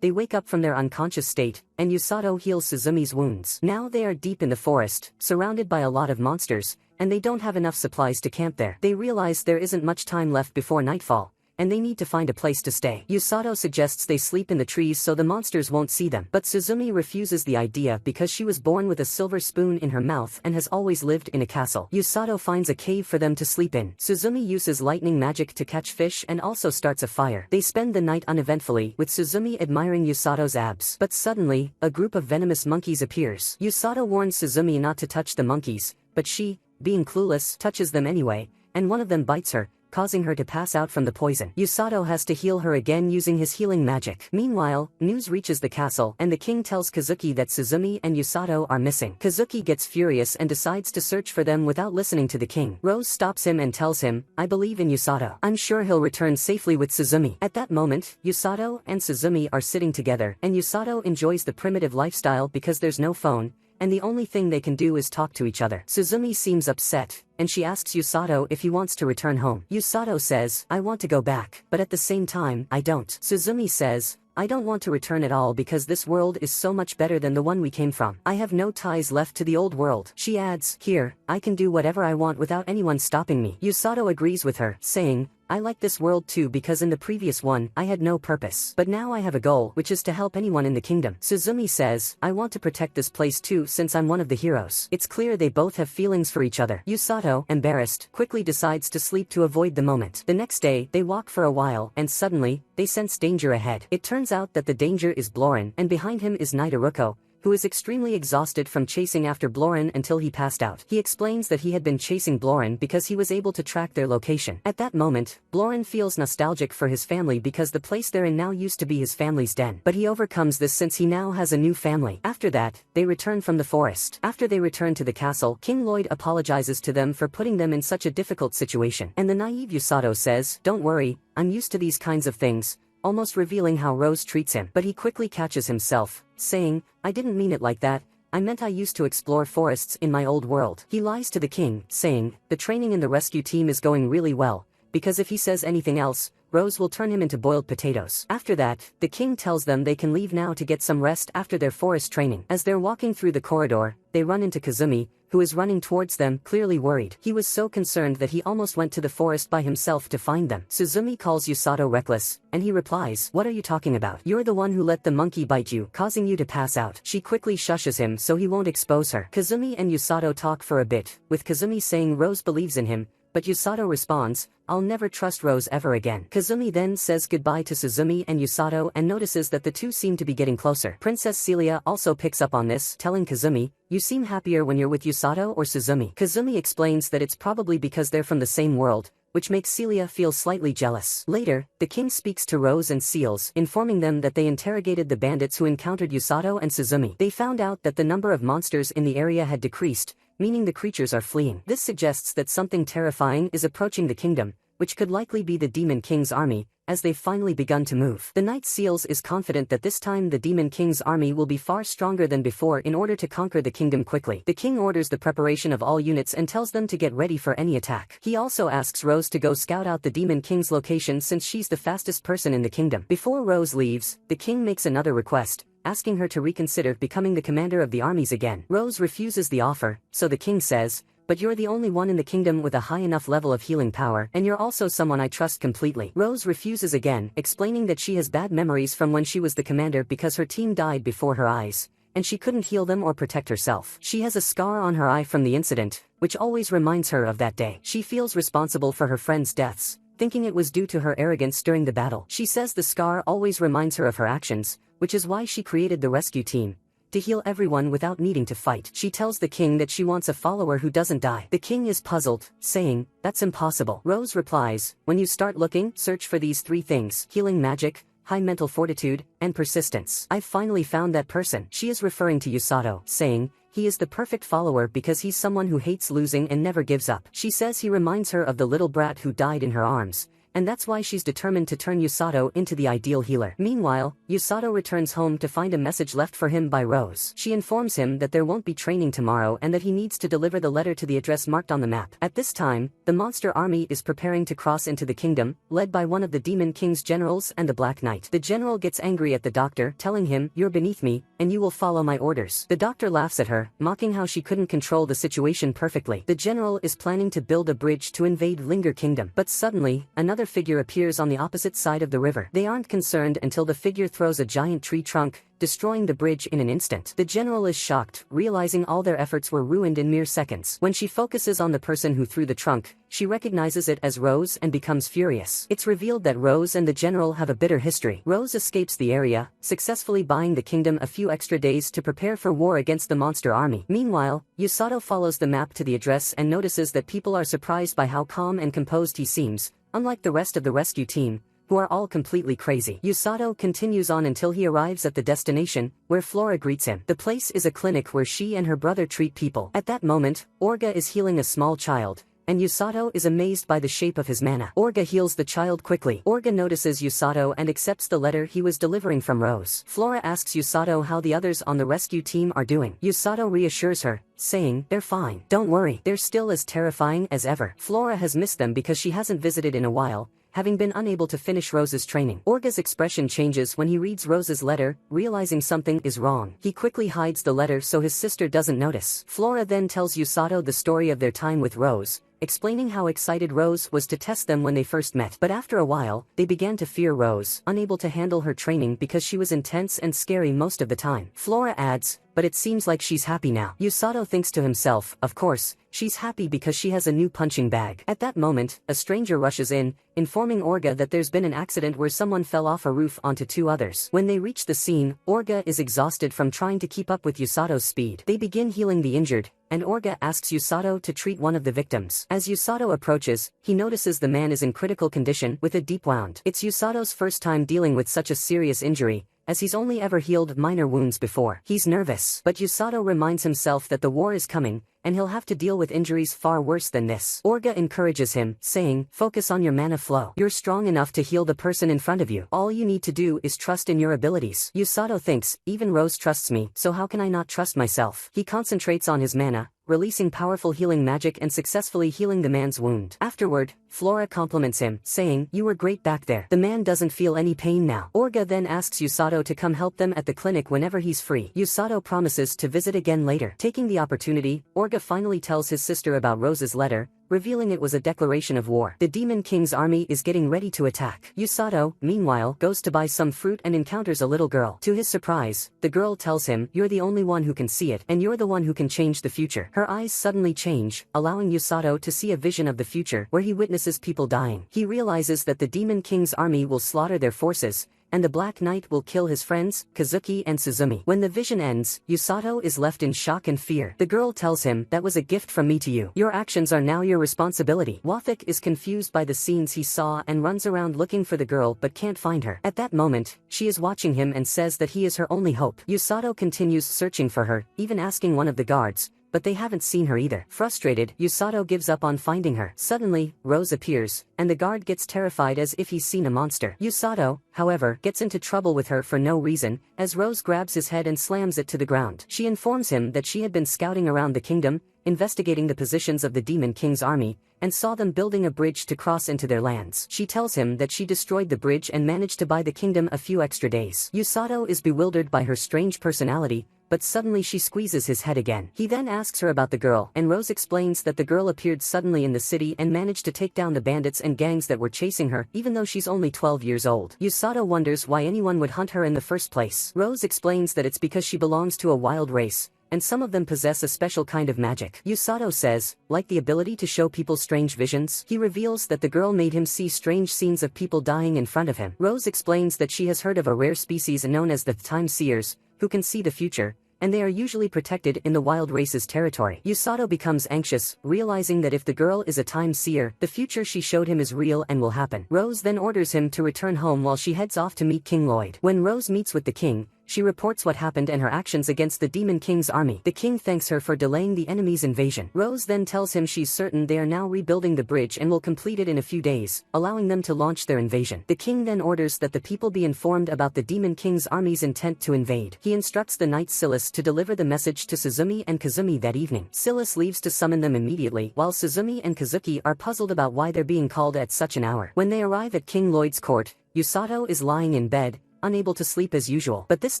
they wake up from their unconscious state, and Usato heals Suzumi's wounds. Now they are deep in the forest, surrounded by a lot of monsters, and they don't have enough supplies to camp there. They realize there isn't much time left before nightfall, and they need to find a place to stay. Usato suggests they sleep in the trees so the monsters won't see them, but Suzumi refuses the idea because she was born with a silver spoon in her mouth and has always lived in a castle. Usato finds a cave for them to sleep in. Suzumi uses lightning magic to catch fish and also starts a fire. They spend the night uneventfully, with Suzumi admiring Usato's abs. But suddenly, a group of venomous monkeys appears. Usato warns Suzumi not to touch the monkeys, but she, being clueless, touches them anyway, and one of them bites her, causing her to pass out from the poison. Usato has to heal her again using his healing magic. Meanwhile, news reaches the castle, and the king tells Kazuki that Suzumi and Usato are missing. Kazuki gets furious and decides to search for them without listening to the king. Rose stops him and tells him, "I believe in Usato. I'm sure he'll return safely with Suzumi." At that moment, Usato and Suzumi are sitting together, and Usato enjoys the primitive lifestyle because there's no phone, and the only thing they can do is talk to each other. Suzumi seems upset, and she asks Usato if he wants to return home. Usato says, "I want to go back, but at the same time, I don't." Suzumi says, "I don't want to return at all because this world is so much better than the one we came from. I have no ties left to the old world." She adds, "Here, I can do whatever I want without anyone stopping me." Usato agrees with her, saying, "I like this world too because in the previous one, I had no purpose. But now I have a goal, which is to help anyone in the kingdom." Suzumi says, "I want to protect this place too since I'm one of the heroes." It's clear they both have feelings for each other. Usato, embarrassed, quickly decides to sleep to avoid the moment. The next day, they walk for a while, and suddenly, they sense danger ahead. It turns out that the danger is Bloren, and behind him is Knight Iruko, who is extremely exhausted from chasing after Bloren until he passed out. He explains that he had been chasing Bloren because he was able to track their location. At that moment, Bloren feels nostalgic for his family because the place they're in now used to be his family's den. But he overcomes this since he now has a new family. After that, they return from the forest. After they return to the castle, King Lloyd apologizes to them for putting them in such a difficult situation. And the naive Usato says, "Don't worry, I'm used to these kinds of things," almost revealing how Rose treats him. But he quickly catches himself, saying, "I didn't mean it like that. I meant I used to explore forests in my old world." He lies to the king, saying, "The training in the rescue team is going really well, because if he says anything else, Rose will turn him into boiled potatoes." After that, the king tells them they can leave now to get some rest after their forest training. As they're walking through the corridor, they run into Kazumi, who is running towards them, clearly worried. He was so concerned that he almost went to the forest by himself to find them. Suzumi calls Usato reckless, and he replies, "What are you talking about? You're the one who let the monkey bite you, causing you to pass out." She quickly shushes him so he won't expose her. Kazumi and Usato talk for a bit, with Kazumi saying Rose believes in him, but Usato responds, "I'll never trust Rose ever again." Kazumi then says goodbye to Suzumi and Usato and notices that the two seem to be getting closer. Princess Celia also picks up on this, telling Kazumi, "You seem happier when you're with Usato or Suzumi." Kazumi explains that it's probably because they're from the same world, which makes Celia feel slightly jealous. Later, the king speaks to Rose and Seals, informing them that they interrogated the bandits who encountered Usato and Suzumi. They found out that the number of monsters in the area had decreased, meaning the creatures are fleeing. This suggests that something terrifying is approaching the kingdom, which could likely be the Demon King's army, as they've finally begun to move. The Knight Seals is confident that this time the Demon King's army will be far stronger than before in order to conquer the kingdom quickly. The king orders the preparation of all units and tells them to get ready for any attack. He also asks Rose to go scout out the Demon King's location since she's the fastest person in the kingdom. Before Rose leaves, the king makes another request, asking her to reconsider becoming the commander of the armies again. Rose refuses the offer, so the king says, "But you're the only one in the kingdom with a high enough level of healing power, and you're also someone I trust completely." Rose refuses again, explaining that she has bad memories from when she was the commander because her team died before her eyes, and she couldn't heal them or protect herself. She has a scar on her eye from the incident, which always reminds her of that day. She feels responsible for her friends' deaths, thinking it was due to her arrogance during the battle. She says the scar always reminds her of her actions, which is why she created the rescue team, to heal everyone without needing to fight. She tells the king that she wants a follower who doesn't die. The king is puzzled, saying, "That's impossible." Rose replies, "When you start looking, search for these 3 things: healing magic, high mental fortitude, and persistence. I've finally found that person." She is referring to Usato, saying, "He is the perfect follower because he's someone who hates losing and never gives up." She says he reminds her of the little brat who died in her arms, and that's why she's determined to turn Usato into the ideal healer. Meanwhile, Usato returns home to find a message left for him by Rose. She informs him that there won't be training tomorrow and that he needs to deliver the letter to the address marked on the map. At this time, the monster army is preparing to cross into the kingdom, led by one of the Demon King's generals and the Black Knight. The general gets angry at the doctor, telling him, "You're beneath me, and you will follow my orders." The doctor laughs at her, mocking how she couldn't control the situation perfectly. The general is planning to build a bridge to invade Linger Kingdom. But suddenly, another figure appears on the opposite side of the river. They aren't concerned until the figure throws a giant tree trunk, destroying the bridge in an instant. The general is shocked, realizing all their efforts were ruined in mere seconds. When she focuses on the person who threw the trunk, she recognizes it as Rose and becomes furious. It's revealed that Rose and the general have a bitter history. Rose escapes the area, successfully buying the kingdom a few extra days to prepare for war against the monster army. Meanwhile, Usato follows the map to the address and notices that people are surprised by how calm and composed he seems, unlike the rest of the rescue team, who are all completely crazy. Usato continues on until he arrives at the destination, where Flora greets him. The place is a clinic where she and her brother treat people. At that moment, Orga is healing a small child, and Usato is amazed by the shape of his mana. Orga heals the child quickly. Orga notices Usato and accepts the letter he was delivering from Rose. Flora asks Usato how the others on the rescue team are doing. Usato reassures her, saying, "They're fine. Don't worry. They're still as terrifying as ever." Flora has missed them because she hasn't visited in a while, having been unable to finish Rose's training. Orga's expression changes when he reads Rose's letter, realizing something is wrong. He quickly hides the letter so his sister doesn't notice. Flora then tells Usato the story of their time with Rose, explaining how excited Rose was to test them when they first met. But after a while, they began to fear Rose, unable to handle her training because she was intense and scary most of the time. Flora adds, "But it seems like she's happy now." Usato thinks to himself, of course, she's happy because she has a new punching bag. At that moment, a stranger rushes in, informing Orga that there's been an accident where someone fell off a roof onto 2 others. When they reach the scene, Orga is exhausted from trying to keep up with Usato's speed. They begin healing the injured, and Orga asks Usato to treat one of the victims. As Usato approaches, he notices the man is in critical condition with a deep wound. It's Usato's first time dealing with such a serious injury, as he's only ever healed minor wounds before. He's nervous, but Usato reminds himself that the war is coming, and he'll have to deal with injuries far worse than this. Orga encourages him, saying, "Focus on your mana flow. You're strong enough to heal the person in front of you. All you need to do is trust in your abilities." Usato thinks, "Even Rose trusts me, so how can I not trust myself?" He concentrates on his mana, releasing powerful healing magic and successfully healing the man's wound. Afterward, Flora compliments him, saying, "You were great back there." The man doesn't feel any pain now. Orga then asks Usato to come help them at the clinic whenever he's free. Usato promises to visit again later. Taking the opportunity, Orga finally tells his sister about Rose's letter, revealing it was a declaration of war. The Demon King's army is getting ready to attack. Usato, meanwhile, goes to buy some fruit and encounters a little girl. To his surprise, the girl tells him, "You're the only one who can see it, and you're the one who can change the future." Her eyes suddenly change, allowing Usato to see a vision of the future where he witnesses people dying. He realizes that the Demon King's army will slaughter their forces, and the Black Knight will kill his friends, Kazuki and Suzumi. When the vision ends, Usato is left in shock and fear. The girl tells him, "That was a gift from me to you. Your actions are now your responsibility." Wathik is confused by the scenes he saw and runs around looking for the girl but can't find her. At that moment, she is watching him and says that he is her only hope. Usato continues searching for her, even asking one of the guards, but they haven't seen her either. Frustrated, Usato gives up on finding her. Suddenly, Rose appears, and the guard gets terrified as if he's seen a monster. Usato, however, gets into trouble with her for no reason, as Rose grabs his head and slams it to the ground. She informs him that she had been scouting around the kingdom, investigating the positions of the Demon King's army, and saw them building a bridge to cross into their lands. She tells him that she destroyed the bridge and managed to buy the kingdom a few extra days. Usato is bewildered by her strange personality, but suddenly she squeezes his head again. He then asks her about the girl, and Rose explains that the girl appeared suddenly in the city and managed to take down the bandits and gangs that were chasing her, even though she's only 12 years old. Usato wonders why anyone would hunt her in the first place. Rose explains that it's because she belongs to a wild race, and some of them possess a special kind of magic. Usato says, like the ability to show people strange visions. He reveals that the girl made him see strange scenes of people dying in front of him. Rose explains that she has heard of a rare species known as the Time Seers, who can see the future, and they are usually protected in the wild race's territory. Yusato becomes anxious, realizing that if the girl is a time seer, the future she showed him is real and will happen. Rose then orders him to return home while she heads off to meet King Lloyd. When Rose meets with the king, she reports what happened and her actions against the Demon King's army. The king thanks her for delaying the enemy's invasion. Rose then tells him she's certain they are now rebuilding the bridge and will complete it in a few days, allowing them to launch their invasion. The king then orders that the people be informed about the Demon King's army's intent to invade. He instructs the knight Silas to deliver the message to Suzumi and Kazumi that evening. Silas leaves to summon them immediately, while Suzumi and Kazuki are puzzled about why they're being called at such an hour. When they arrive at King Lloyd's court, Yusato is lying in bed, unable to sleep as usual. But this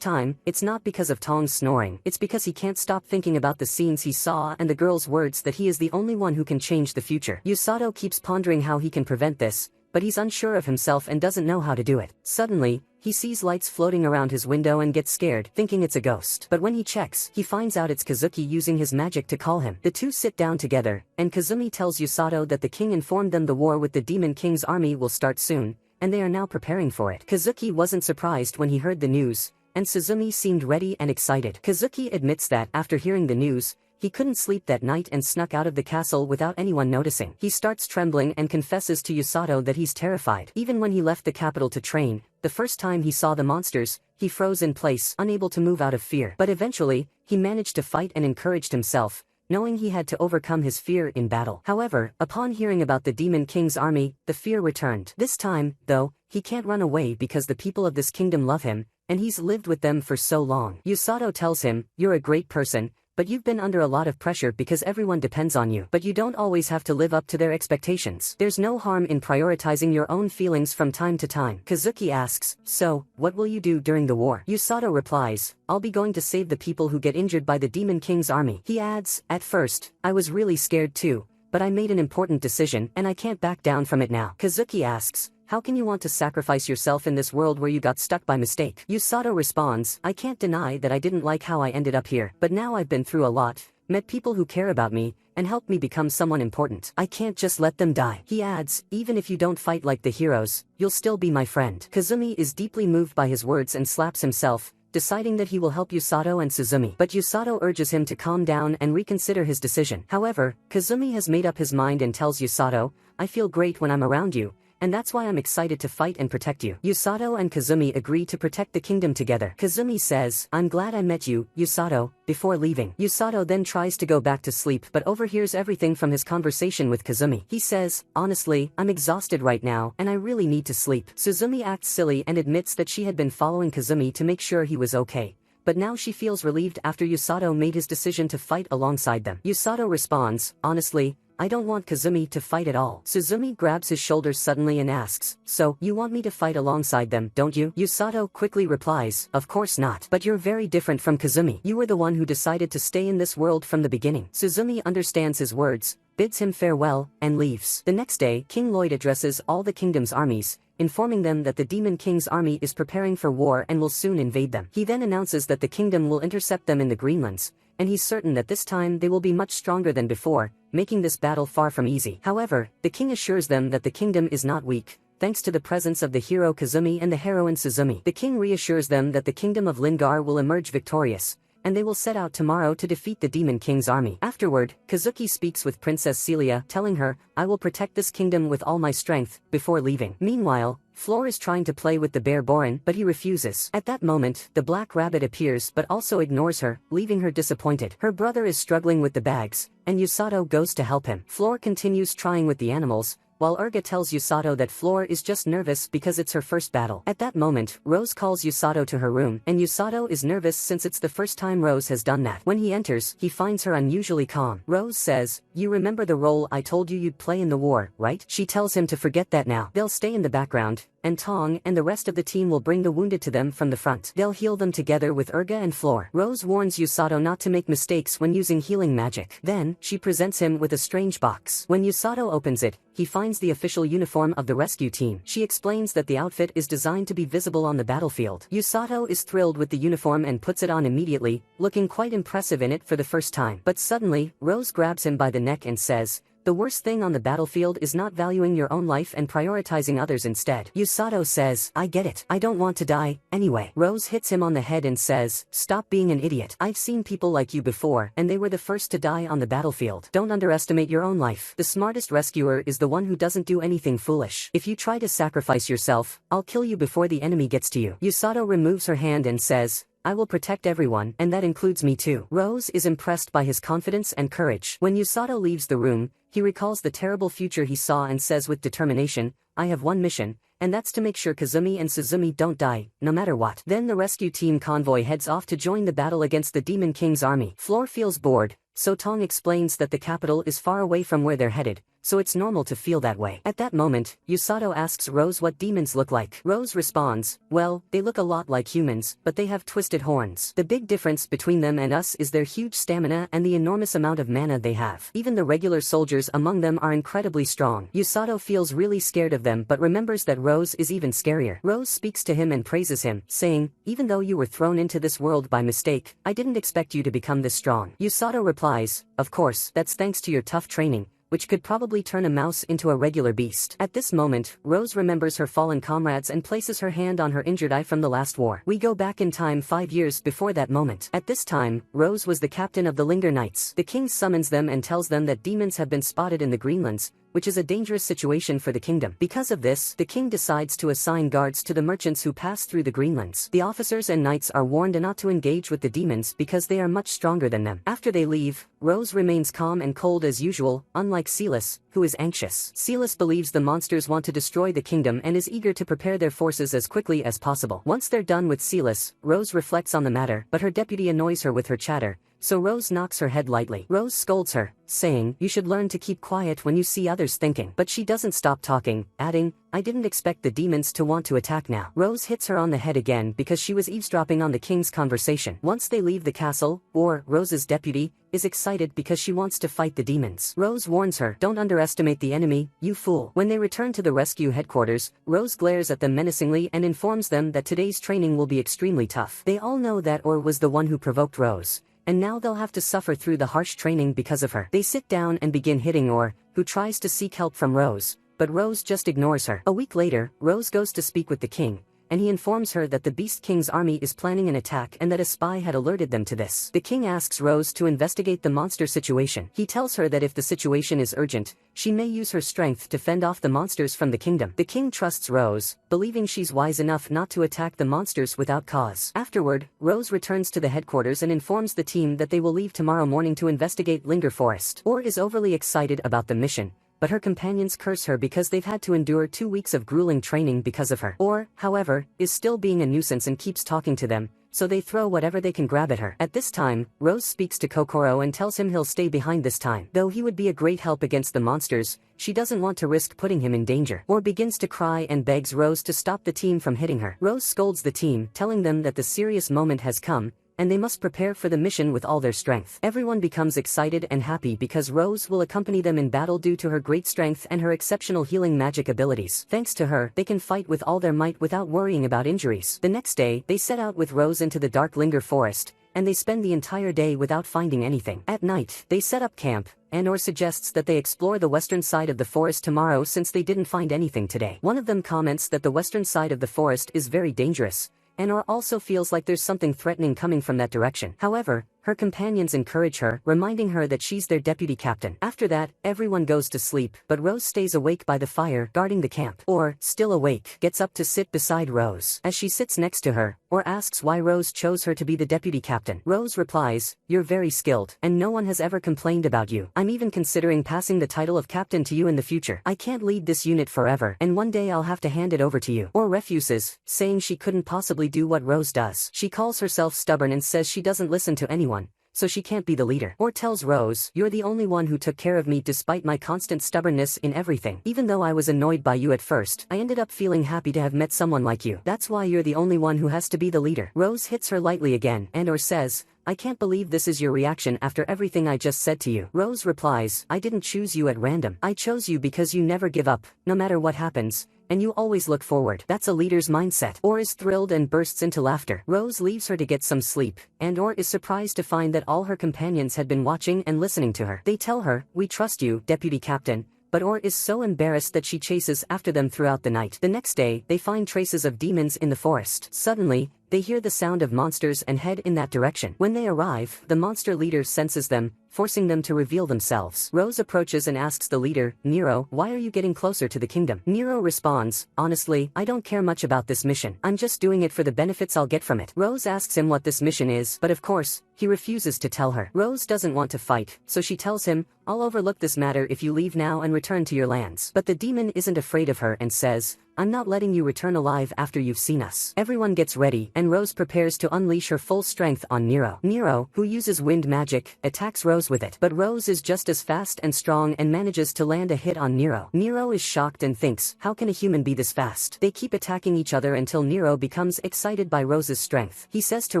time, it's not because of Tong's snoring, it's because he can't stop thinking about the scenes he saw and the girl's words that he is the only one who can change the future. Yusato keeps pondering how he can prevent this, but he's unsure of himself and doesn't know how to do it. Suddenly, he sees lights floating around his window and gets scared, thinking it's a ghost. But when he checks, he finds out it's Kazuki using his magic to call him. The two sit down together, and Kazumi tells Yusato that the king informed them the war with the Demon King's army will start soon, and they are now preparing for it. Kazuki wasn't surprised when he heard the news, and Suzumi seemed ready and excited. Kazuki admits that, after hearing the news, he couldn't sleep that night and snuck out of the castle without anyone noticing. He starts trembling and confesses to Yusato that he's terrified. Even when he left the capital to train, the first time he saw the monsters, he froze in place, unable to move out of fear. But eventually, he managed to fight and encouraged himself, knowing he had to overcome his fear in battle. However, upon hearing about the Demon King's army, the fear returned. This time, though, he can't run away because the people of this kingdom love him, and he's lived with them for so long. Yusato tells him, "You're a great person, but you've been under a lot of pressure because everyone depends on you. But you don't always have to live up to their expectations. There's no harm in prioritizing your own feelings from time to time." Kazuki asks, "So, what will you do during the war?" Yusato replies, "I'll be going to save the people who get injured by the Demon King's army." He adds, "At first, I was really scared too, but I made an important decision and I can't back down from it now." Kazuki asks, "How can you want to sacrifice yourself in this world where you got stuck by mistake?" Yusato responds, "I can't deny that I didn't like how I ended up here, but now I've been through a lot, met people who care about me, and helped me become someone important. I can't just let them die." He adds, "Even if you don't fight like the heroes, you'll still be my friend." Kazumi is deeply moved by his words and slaps himself, deciding that he will help Yusato and Suzumi. But Yusato urges him to calm down and reconsider his decision. However, Kazumi has made up his mind and tells Yusato, "I feel great when I'm around you, and that's why I'm excited to fight and protect you." Yusato and Kazumi agree to protect the kingdom together. Kazumi says, "I'm glad I met you, Yusato," before leaving. Yusato then tries to go back to sleep but overhears everything from his conversation with Kazumi. He says, "Honestly, I'm exhausted right now, and I really need to sleep." Suzumi acts silly and admits that she had been following Kazumi to make sure he was okay, but now she feels relieved after Yusato made his decision to fight alongside them. Yusato responds, "Honestly, I don't want Kazumi to fight at all." Suzumi grabs his shoulders suddenly and asks, "So, you want me to fight alongside them, don't you?" Yusato quickly replies, "Of course not. But you're very different from Kazumi. You were the one who decided to stay in this world from the beginning." Suzumi understands his words, bids him farewell, and leaves. The next day, King Lloyd addresses all the kingdom's armies, informing them that the Demon King's army is preparing for war and will soon invade them. He then announces that the kingdom will intercept them in the Greenlands, and he's certain that this time they will be much stronger than before, making this battle far from easy. However, the king assures them that the kingdom is not weak, thanks to the presence of the hero Kazumi and the heroine Suzumi. The king reassures them that the kingdom of Lingar will emerge victorious, and they will set out tomorrow to defeat the Demon King's army. Afterward, Kazuki speaks with Princess Celia, telling her, "I will protect this kingdom with all my strength," before leaving. Meanwhile, Floor is trying to play with the bear Borin, but he refuses. At that moment, the black rabbit appears but also ignores her, leaving her disappointed. Her brother is struggling with the bags, and Yusato goes to help him. Floor continues trying with the animals, while Urga tells Yusato that Floor is just nervous because it's her first battle. At that moment, Rose calls Yusato to her room, and Yusato is nervous since it's the first time Rose has done that. When he enters, he finds her unusually calm. Rose says, "You remember the role I told you you'd play in the war, right?" She tells him to forget that now. They'll stay in the background, and Tong and the rest of the team will bring the wounded to them from the front. They'll heal them together with Urga and Floor. Rose warns Yusato not to make mistakes when using healing magic. Then, she presents him with a strange box. When Yusato opens it, he finds the official uniform of the rescue team. She explains that the outfit is designed to be visible on the battlefield. Yusato is thrilled with the uniform and puts it on immediately, looking quite impressive in it for the first time. But suddenly, Rose grabs him by the neck and says, The worst thing on the battlefield is not valuing your own life and prioritizing others instead. Yusato says, I get it. I don't want to die, anyway. Rose hits him on the head and says, stop being an idiot. I've seen people like you before, and they were the first to die on the battlefield. Don't underestimate your own life. The smartest rescuer is the one who doesn't do anything foolish. If you try to sacrifice yourself, I'll kill you before the enemy gets to you. Yusato removes her hand and says, I will protect everyone, and that includes me too. Rose is impressed by his confidence and courage. When Yusato leaves the room, he recalls the terrible future he saw and says with determination, I have one mission, and that's to make sure Kazumi and Suzumi don't die, no matter what. Then the rescue team convoy heads off to join the battle against the Demon King's army. Floor feels bored, so Tong explains that the capital is far away from where they're headed, so it's normal to feel that way. At that moment, Yusato asks Rose what demons look like. Rose responds, well, they look a lot like humans, but they have twisted horns. The big difference between them and us is their huge stamina and the enormous amount of mana they have. Even the regular soldiers among them are incredibly strong. Yusato feels really scared of them but remembers that Rose is even scarier. Rose speaks to him and praises him, saying, even though you were thrown into this world by mistake, I didn't expect you to become this strong. Yusato replies, of course, that's thanks to your tough training, which could probably turn a mouse into a regular beast. At this moment, Rose remembers her fallen comrades and places her hand on her injured eye from the last war. We go back in time 5 years before that moment. At this time, Rose was the captain of the Linger Knights. The king summons them and tells them that demons have been spotted in the Greenlands, which is a dangerous situation for the kingdom. Because of this, the king decides to assign guards to the merchants who pass through the Greenlands. The officers and knights are warned not to engage with the demons because they are much stronger than them. After they leave, Rose remains calm and cold as usual, unlike Silas, who is anxious. Silas believes the monsters want to destroy the kingdom and is eager to prepare their forces as quickly as possible. Once they're done with Silas, Rose reflects on the matter, but her deputy annoys her with her chatter, so Rose knocks her head lightly. Rose scolds her, saying, you should learn to keep quiet when you see others thinking. But she doesn't stop talking, adding, I didn't expect the demons to want to attack now. Rose hits her on the head again because she was eavesdropping on the king's conversation. Once they leave the castle, Rose's deputy is excited because she wants to fight the demons. Rose warns her, don't underestimate the enemy, you fool. When they return to the rescue headquarters, Rose glares at them menacingly and informs them that today's training will be extremely tough. They all know that was the one who provoked Rose, and now they'll have to suffer through the harsh training because of her. They sit down and begin hitting who tries to seek help from Rose, but Rose just ignores her. A week later, Rose goes to speak with the king, and he informs her that the Beast King's army is planning an attack and that a spy had alerted them to this. The king asks Rose to investigate the monster situation. He tells her that if the situation is urgent, she may use her strength to fend off the monsters from the kingdom. The king trusts Rose, believing she's wise enough not to attack the monsters without cause. Afterward, Rose returns to the headquarters and informs the team that they will leave tomorrow morning to investigate Linger Forest. Is overly excited about the mission, but her companions curse her because they've had to endure 2 weeks of grueling training because of her. However, is still being a nuisance and keeps talking to them, so they throw whatever they can grab at her. At this time, Rose speaks to Kokoro and tells him he'll stay behind this time. Though he would be a great help against the monsters, she doesn't want to risk putting him in danger. Begins to cry and begs Rose to stop the team from hitting her. Rose scolds the team, telling them that the serious moment has come, and they must prepare for the mission with all their strength. Everyone becomes excited and happy because Rose will accompany them in battle due to her great strength and her exceptional healing magic abilities. Thanks to her, they can fight with all their might without worrying about injuries. The next day, they set out with Rose into the dark Linger Forest, and they spend the entire day without finding anything. At night, they set up camp, and suggests that they explore the western side of the forest tomorrow since they didn't find anything today. One of them comments that the western side of the forest is very dangerous, and also feels like there's something threatening coming from that direction. However, her companions encourage her, reminding her that she's their deputy captain. After that, everyone goes to sleep, but Rose stays awake by the fire, guarding the camp. Still awake, gets up to sit beside Rose. As she sits next to her, asks why Rose chose her to be the deputy captain. Rose replies, you're very skilled, and no one has ever complained about you. I'm even considering passing the title of captain to you in the future. I can't lead this unit forever, and one day I'll have to hand it over to you. Refuses, saying she couldn't possibly do what Rose does. She calls herself stubborn and says she doesn't listen to anyone, so she can't be the leader. Tells Rose, you're the only one who took care of me despite my constant stubbornness in everything. Even though I was annoyed by you at first, I ended up feeling happy to have met someone like you. That's why you're the only one who has to be the leader. Rose hits her lightly again, and says, I can't believe this is your reaction after everything I just said to you. Rose replies, I didn't choose you at random. I chose you because you never give up, no matter what happens, and you always look forward. That's a leader's mindset. Or is thrilled and bursts into laughter. Rose leaves her to get some sleep, and Or is surprised to find that all her companions had been watching and listening to her. They tell her, "We trust you, Deputy Captain," but Or is so embarrassed that she chases after them throughout the night. The next day, they find traces of demons in the forest. Suddenly, they hear the sound of monsters and head in that direction. When they arrive, the monster leader senses them, forcing them to reveal themselves. Rose approaches and asks the leader, "Nero, why are you getting closer to the kingdom?" Nero responds, "Honestly, I don't care much about this mission. I'm just doing it for the benefits I'll get from it." Rose asks him what this mission is, but of course, he refuses to tell her. Rose doesn't want to fight, so she tells him, "I'll overlook this matter if you leave now and return to your lands." But the demon isn't afraid of her and says, "I'm not letting you return alive after you've seen us." Everyone gets ready, and Rose prepares to unleash her full strength on Nero. Nero, who uses wind magic, attacks Rose with it. But Rose is just as fast and strong and manages to land a hit on Nero. Nero is shocked and thinks, how can a human be this fast? They keep attacking each other until Nero becomes excited by Rose's strength. He says to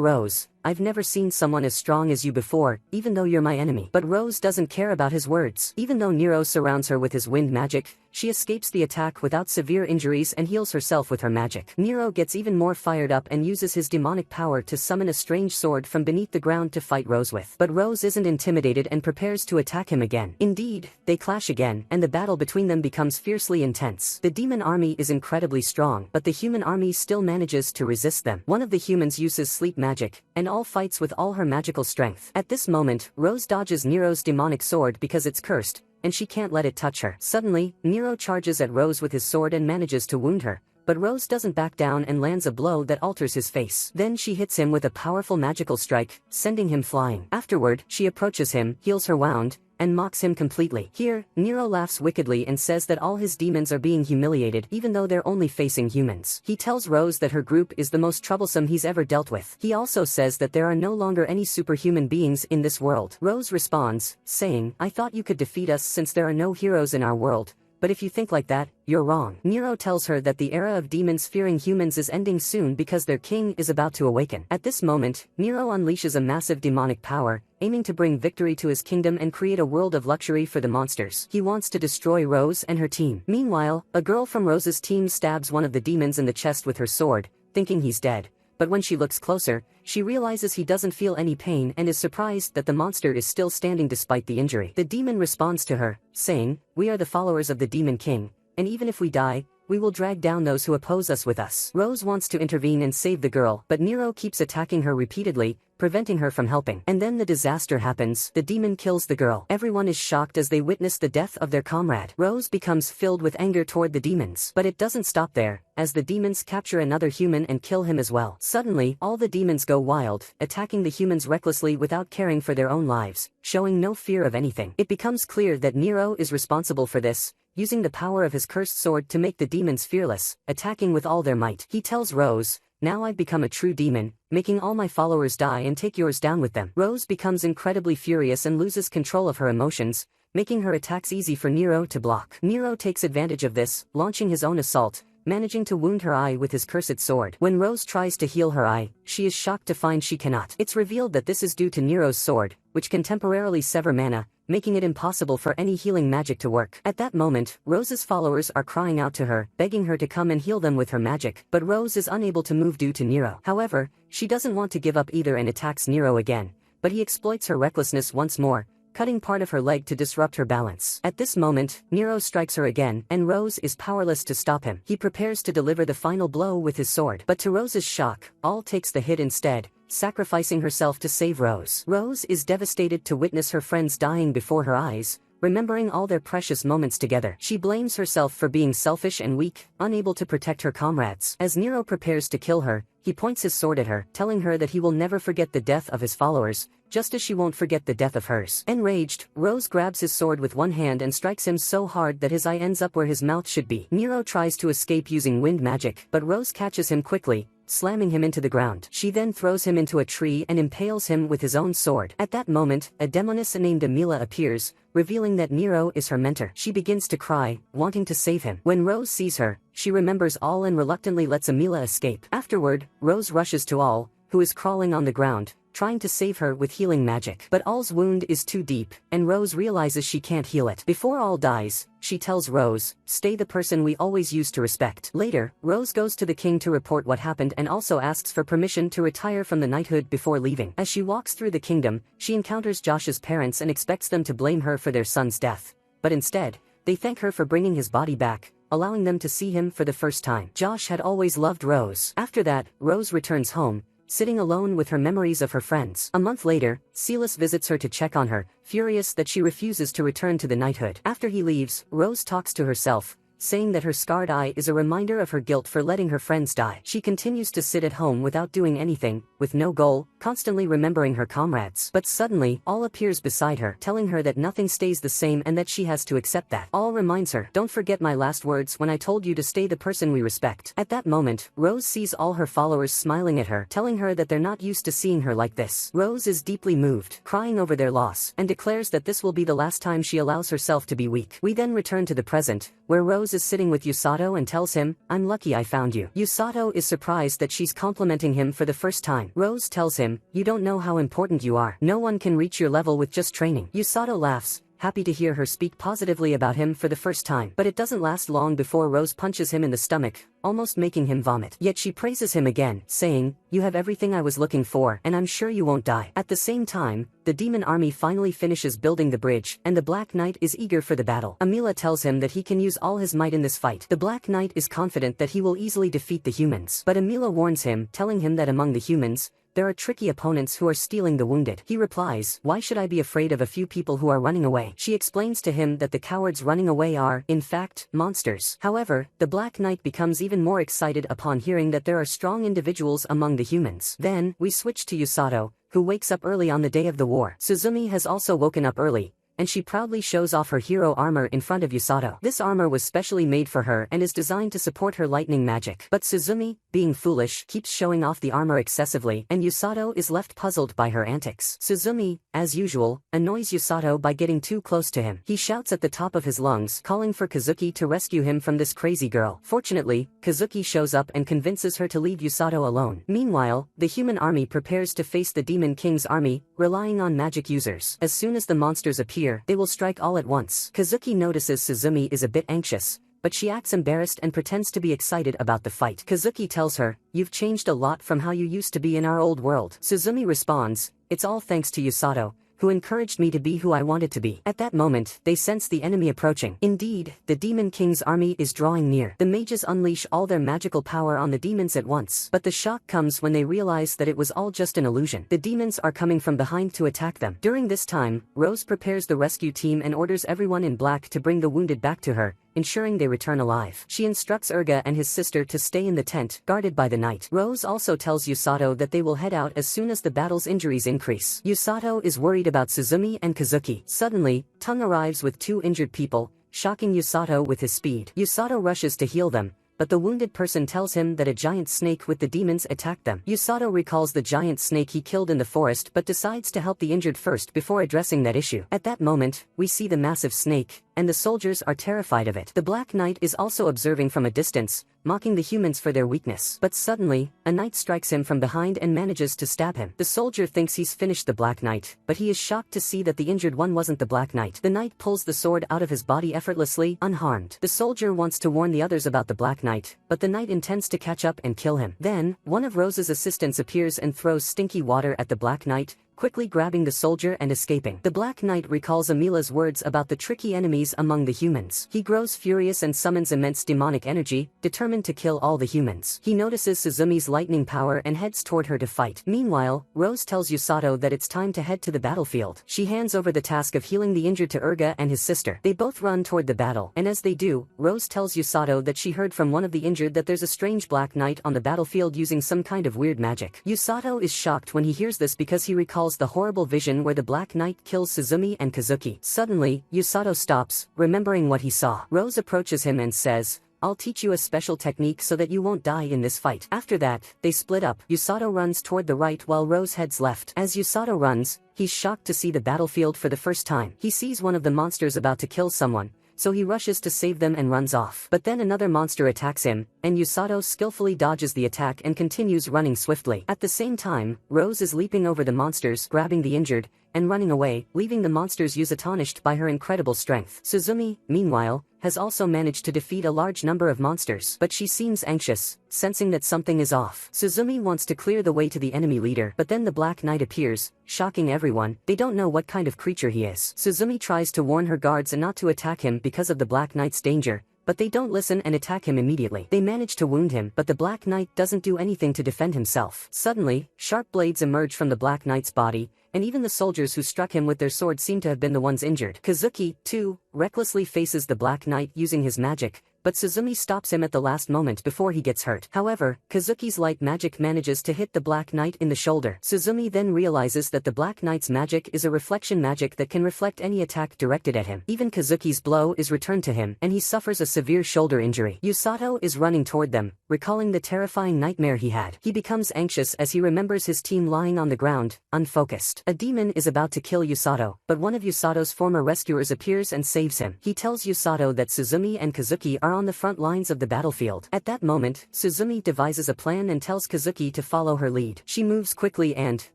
Rose, "I've never seen someone as strong as you before, even though you're my enemy." But Rose doesn't care about his words. Even though Nero surrounds her with his wind magic, she escapes the attack without severe injuries and heals herself with her magic. Nero gets even more fired up and uses his demonic power to summon a strange sword from beneath the ground to fight Rose with. But Rose isn't intimidated and prepares to attack him again. Indeed, they clash again, and the battle between them becomes fiercely intense. The demon army is incredibly strong, but the human army still manages to resist them. One of the humans uses sleep magic, and all fights with all her magical strength. At this moment, Rose dodges Nero's demonic sword because it's cursed, and she can't let it touch her. Suddenly, Nero charges at Rose with his sword and manages to wound her, but Rose doesn't back down and lands a blow that alters his face. Then she hits him with a powerful magical strike, sending him flying. Afterward, she approaches him, heals her wound, and mocks him completely. Here, Nero laughs wickedly and says that all his demons are being humiliated even though they're only facing humans. He tells Rose that her group is the most troublesome he's ever dealt with. He also says that there are no longer any superhuman beings in this world. Rose responds, saying, "I thought you could defeat us since there are no heroes in our world. But if you think like that, you're wrong." Nero tells her that the era of demons fearing humans is ending soon because their king is about to awaken. At this moment, Nero unleashes a massive demonic power, aiming to bring victory to his kingdom and create a world of luxury for the monsters. He wants to destroy Rose and her team. Meanwhile, a girl from Rose's team stabs one of the demons in the chest with her sword, thinking he's dead. But when she looks closer, she realizes he doesn't feel any pain and is surprised that the monster is still standing despite the injury. The demon responds to her, saying, "We are the followers of the Demon King, and even if we die, we will drag down those who oppose us with us." Rose wants to intervene and save the girl, but Nero keeps attacking her repeatedly, preventing her from helping. And then the disaster happens. The demon kills the girl. Everyone is shocked as they witness the death of their comrade. Rose becomes filled with anger toward the demons. But it doesn't stop there, as the demons capture another human and kill him as well. Suddenly, all the demons go wild, attacking the humans recklessly without caring for their own lives, showing no fear of anything. It becomes clear that Nero is responsible for this, using the power of his cursed sword to make the demons fearless, attacking with all their might. He tells Rose, "Now I've become a true demon, making all my followers die and take yours down with them." Rose becomes incredibly furious and loses control of her emotions, making her attacks easy for Nero to block. Nero takes advantage of this, launching his own assault, managing to wound her eye with his cursed sword. When Rose tries to heal her eye, she is shocked to find she cannot. It's revealed that this is due to Nero's sword, which can temporarily sever mana, making it impossible for any healing magic to work. At that moment, Rose's followers are crying out to her, begging her to come and heal them with her magic, but Rose is unable to move due to Nero. However, she doesn't want to give up either and attacks Nero again, but he exploits her recklessness once more, cutting part of her leg to disrupt her balance. At this moment, Nero strikes her again, and Rose is powerless to stop him. He prepares to deliver the final blow with his sword, but to Rose's shock, All takes the hit instead, sacrificing herself to save Rose. Rose is devastated to witness her friends dying before her eyes, remembering all their precious moments together. She blames herself for being selfish and weak, unable to protect her comrades. As Nero prepares to kill her, he points his sword at her, telling her that he will never forget the death of his followers, just as she won't forget the death of hers. Enraged, Rose grabs his sword with one hand and strikes him so hard that his eye ends up where his mouth should be. Nero tries to escape using wind magic, but Rose catches him quickly, slamming him into the ground. She then throws him into a tree and impales him with his own sword. At that moment, a demoness named Amila appears, revealing that Nero is her mentor. She begins to cry, wanting to save him. When Rose sees her, she remembers All and reluctantly lets Amila escape. Afterward, Rose rushes to All, who is crawling on the ground, trying to save her with healing magic. But All's wound is too deep, and Rose realizes she can't heal it. Before All dies, she tells Rose, "Stay the person we always used to respect." Later, Rose goes to the king to report what happened and also asks for permission to retire from the knighthood before leaving. As she walks through the kingdom, she encounters Josh's parents and expects them to blame her for their son's death. But instead, they thank her for bringing his body back, allowing them to see him for the first time. Josh had always loved Rose. After that, Rose returns home, sitting alone with her memories of her friends. A month later, Silas visits her to check on her, furious that she refuses to return to the knighthood. After he leaves, Rose talks to herself, saying that her scarred eye is a reminder of her guilt for letting her friends die. She continues to sit at home without doing anything, with no goal, constantly remembering her comrades. But suddenly, All appears beside her, telling her that nothing stays the same and that she has to accept that. All reminds her, "Don't forget my last words when I told you to stay the person we respect." At that moment, Rose sees all her followers smiling at her, telling her that they're not used to seeing her like this. Rose is deeply moved, crying over their loss, and declares that this will be the last time she allows herself to be weak. We then return to the present, where Rose is sitting with Usato and tells him, "I'm lucky I found you." Usato is surprised that she's complimenting him for the first time. Rose tells him, "You don't know how important you are. No one can reach your level with just training." Usato laughs, happy to hear her speak positively about him for the first time. But it doesn't last long before Rose punches him in the stomach, almost making him vomit. Yet she praises him again, saying, "You have everything I was looking for, and I'm sure you won't die." At the same time, the demon army finally finishes building the bridge, and the Black Knight is eager for the battle. Amila tells him that he can use all his might in this fight. The Black Knight is confident that he will easily defeat the humans. But Amila warns him, telling him that among the humans, there are tricky opponents who are stealing the wounded. He replies, "Why should I be afraid of a few people who are running away?" She explains to him that the cowards running away are, in fact, monsters. However, the Black Knight becomes even more excited upon hearing that there are strong individuals among the humans. Then, we switch to Usato, who wakes up early on the day of the war. Suzumi has also woken up early, and she proudly shows off her hero armor in front of Usato. This armor was specially made for her and is designed to support her lightning magic. But Suzumi, being foolish, keeps showing off the armor excessively, and Usato is left puzzled by her antics. Suzumi, as usual, annoys Usato by getting too close to him. He shouts at the top of his lungs, calling for Kazuki to rescue him from this crazy girl. Fortunately, Kazuki shows up and convinces her to leave Usato alone. Meanwhile, the human army prepares to face the Demon King's army, relying on magic users. As soon as the monsters appear, they will strike all at once. Kazuki notices Suzumi is a bit anxious, but she acts embarrassed and pretends to be excited about the fight. Kazuki tells her, "You've changed a lot from how you used to be in our old world." Suzumi responds, "It's all thanks to Usato, who encouraged me to be who I wanted to be." At that moment, they sense the enemy approaching. Indeed, the Demon King's army is drawing near. The mages unleash all their magical power on the demons at once. But the shock comes when they realize that it was all just an illusion. The demons are coming from behind to attack them. During this time, Rose prepares the rescue team and orders everyone in black to bring the wounded back to her, ensuring they return alive. She instructs Urga and his sister to stay in the tent, guarded by the knight. Rose also tells Usato that they will head out as soon as the battle's injuries increase. Usato is worried about Suzumi and Kazuki. Suddenly, Tung arrives with 2 injured people, shocking Usato with his speed. Usato rushes to heal them, but the wounded person tells him that a giant snake with the demons attacked them. Usato recalls the giant snake he killed in the forest but decides to help the injured first before addressing that issue. At that moment, we see the massive snake, and the soldiers are terrified of it. The Black Knight is also observing from a distance, mocking the humans for their weakness. But suddenly, a knight strikes him from behind and manages to stab him. The soldier thinks he's finished the Black Knight, but he is shocked to see that the injured one wasn't the Black Knight. The knight pulls the sword out of his body effortlessly, unharmed. The soldier wants to warn the others about the Black Knight, but the knight intends to catch up and kill him. Then, one of Rose's assistants appears and throws stinky water at the Black Knight, quickly grabbing the soldier and escaping. The Black Knight recalls Amila's words about the tricky enemies among the humans. He grows furious and summons immense demonic energy, determined to kill all the humans. He notices Suzumi's lightning power and heads toward her to fight. Meanwhile, Rose tells Usato that it's time to head to the battlefield. She hands over the task of healing the injured to Urga and his sister. They both run toward the battle, and as they do, Rose tells Usato that she heard from one of the injured that there's a strange Black Knight on the battlefield using some kind of weird magic. Usato is shocked when he hears this because he recalls the horrible vision where the Black Knight kills Suzumi and Kazuki. Suddenly, Usato stops, remembering what he saw. Rose approaches him and says, "I'll teach you a special technique so that you won't die in this fight." After that, they split up. Usato runs toward the right while Rose heads left. As Usato runs, he's shocked to see the battlefield for the first time. He sees one of the monsters about to kill someone, so he rushes to save them and runs off. But then another monster attacks him, and Usato skillfully dodges the attack and continues running swiftly. At the same time, Rose is leaping over the monsters, grabbing the injured, and running away, leaving the monsters astonished by her incredible strength. Suzumi, meanwhile, has also managed to defeat a large number of monsters, but she seems anxious, sensing that something is off. Suzumi wants to clear the way to the enemy leader, but then the Black Knight appears, shocking everyone. They don't know what kind of creature he is. Suzumi tries to warn her guards not to attack him because of the Black Knight's danger, but they don't listen and attack him immediately. They manage to wound him, but the Black Knight doesn't do anything to defend himself. Suddenly, sharp blades emerge from the Black Knight's body, and even the soldiers who struck him with their swords seem to have been the ones injured. Kazuki, too, recklessly faces the Black Knight using his magic, but Suzumi stops him at the last moment before he gets hurt. However, Kazuki's light magic manages to hit the Black Knight in the shoulder. Suzumi then realizes that the Black Knight's magic is a reflection magic that can reflect any attack directed at him. Even Kazuki's blow is returned to him, and he suffers a severe shoulder injury. Usato is running toward them, recalling the terrifying nightmare he had. He becomes anxious as he remembers his team lying on the ground, unfocused. A demon is about to kill Usato, but one of Usato's former rescuers appears and saves him. He tells Usato that Suzumi and Kazuki are on the front lines of the battlefield. At that moment, Suzumi devises a plan and tells Kazuki to follow her lead. She moves quickly and,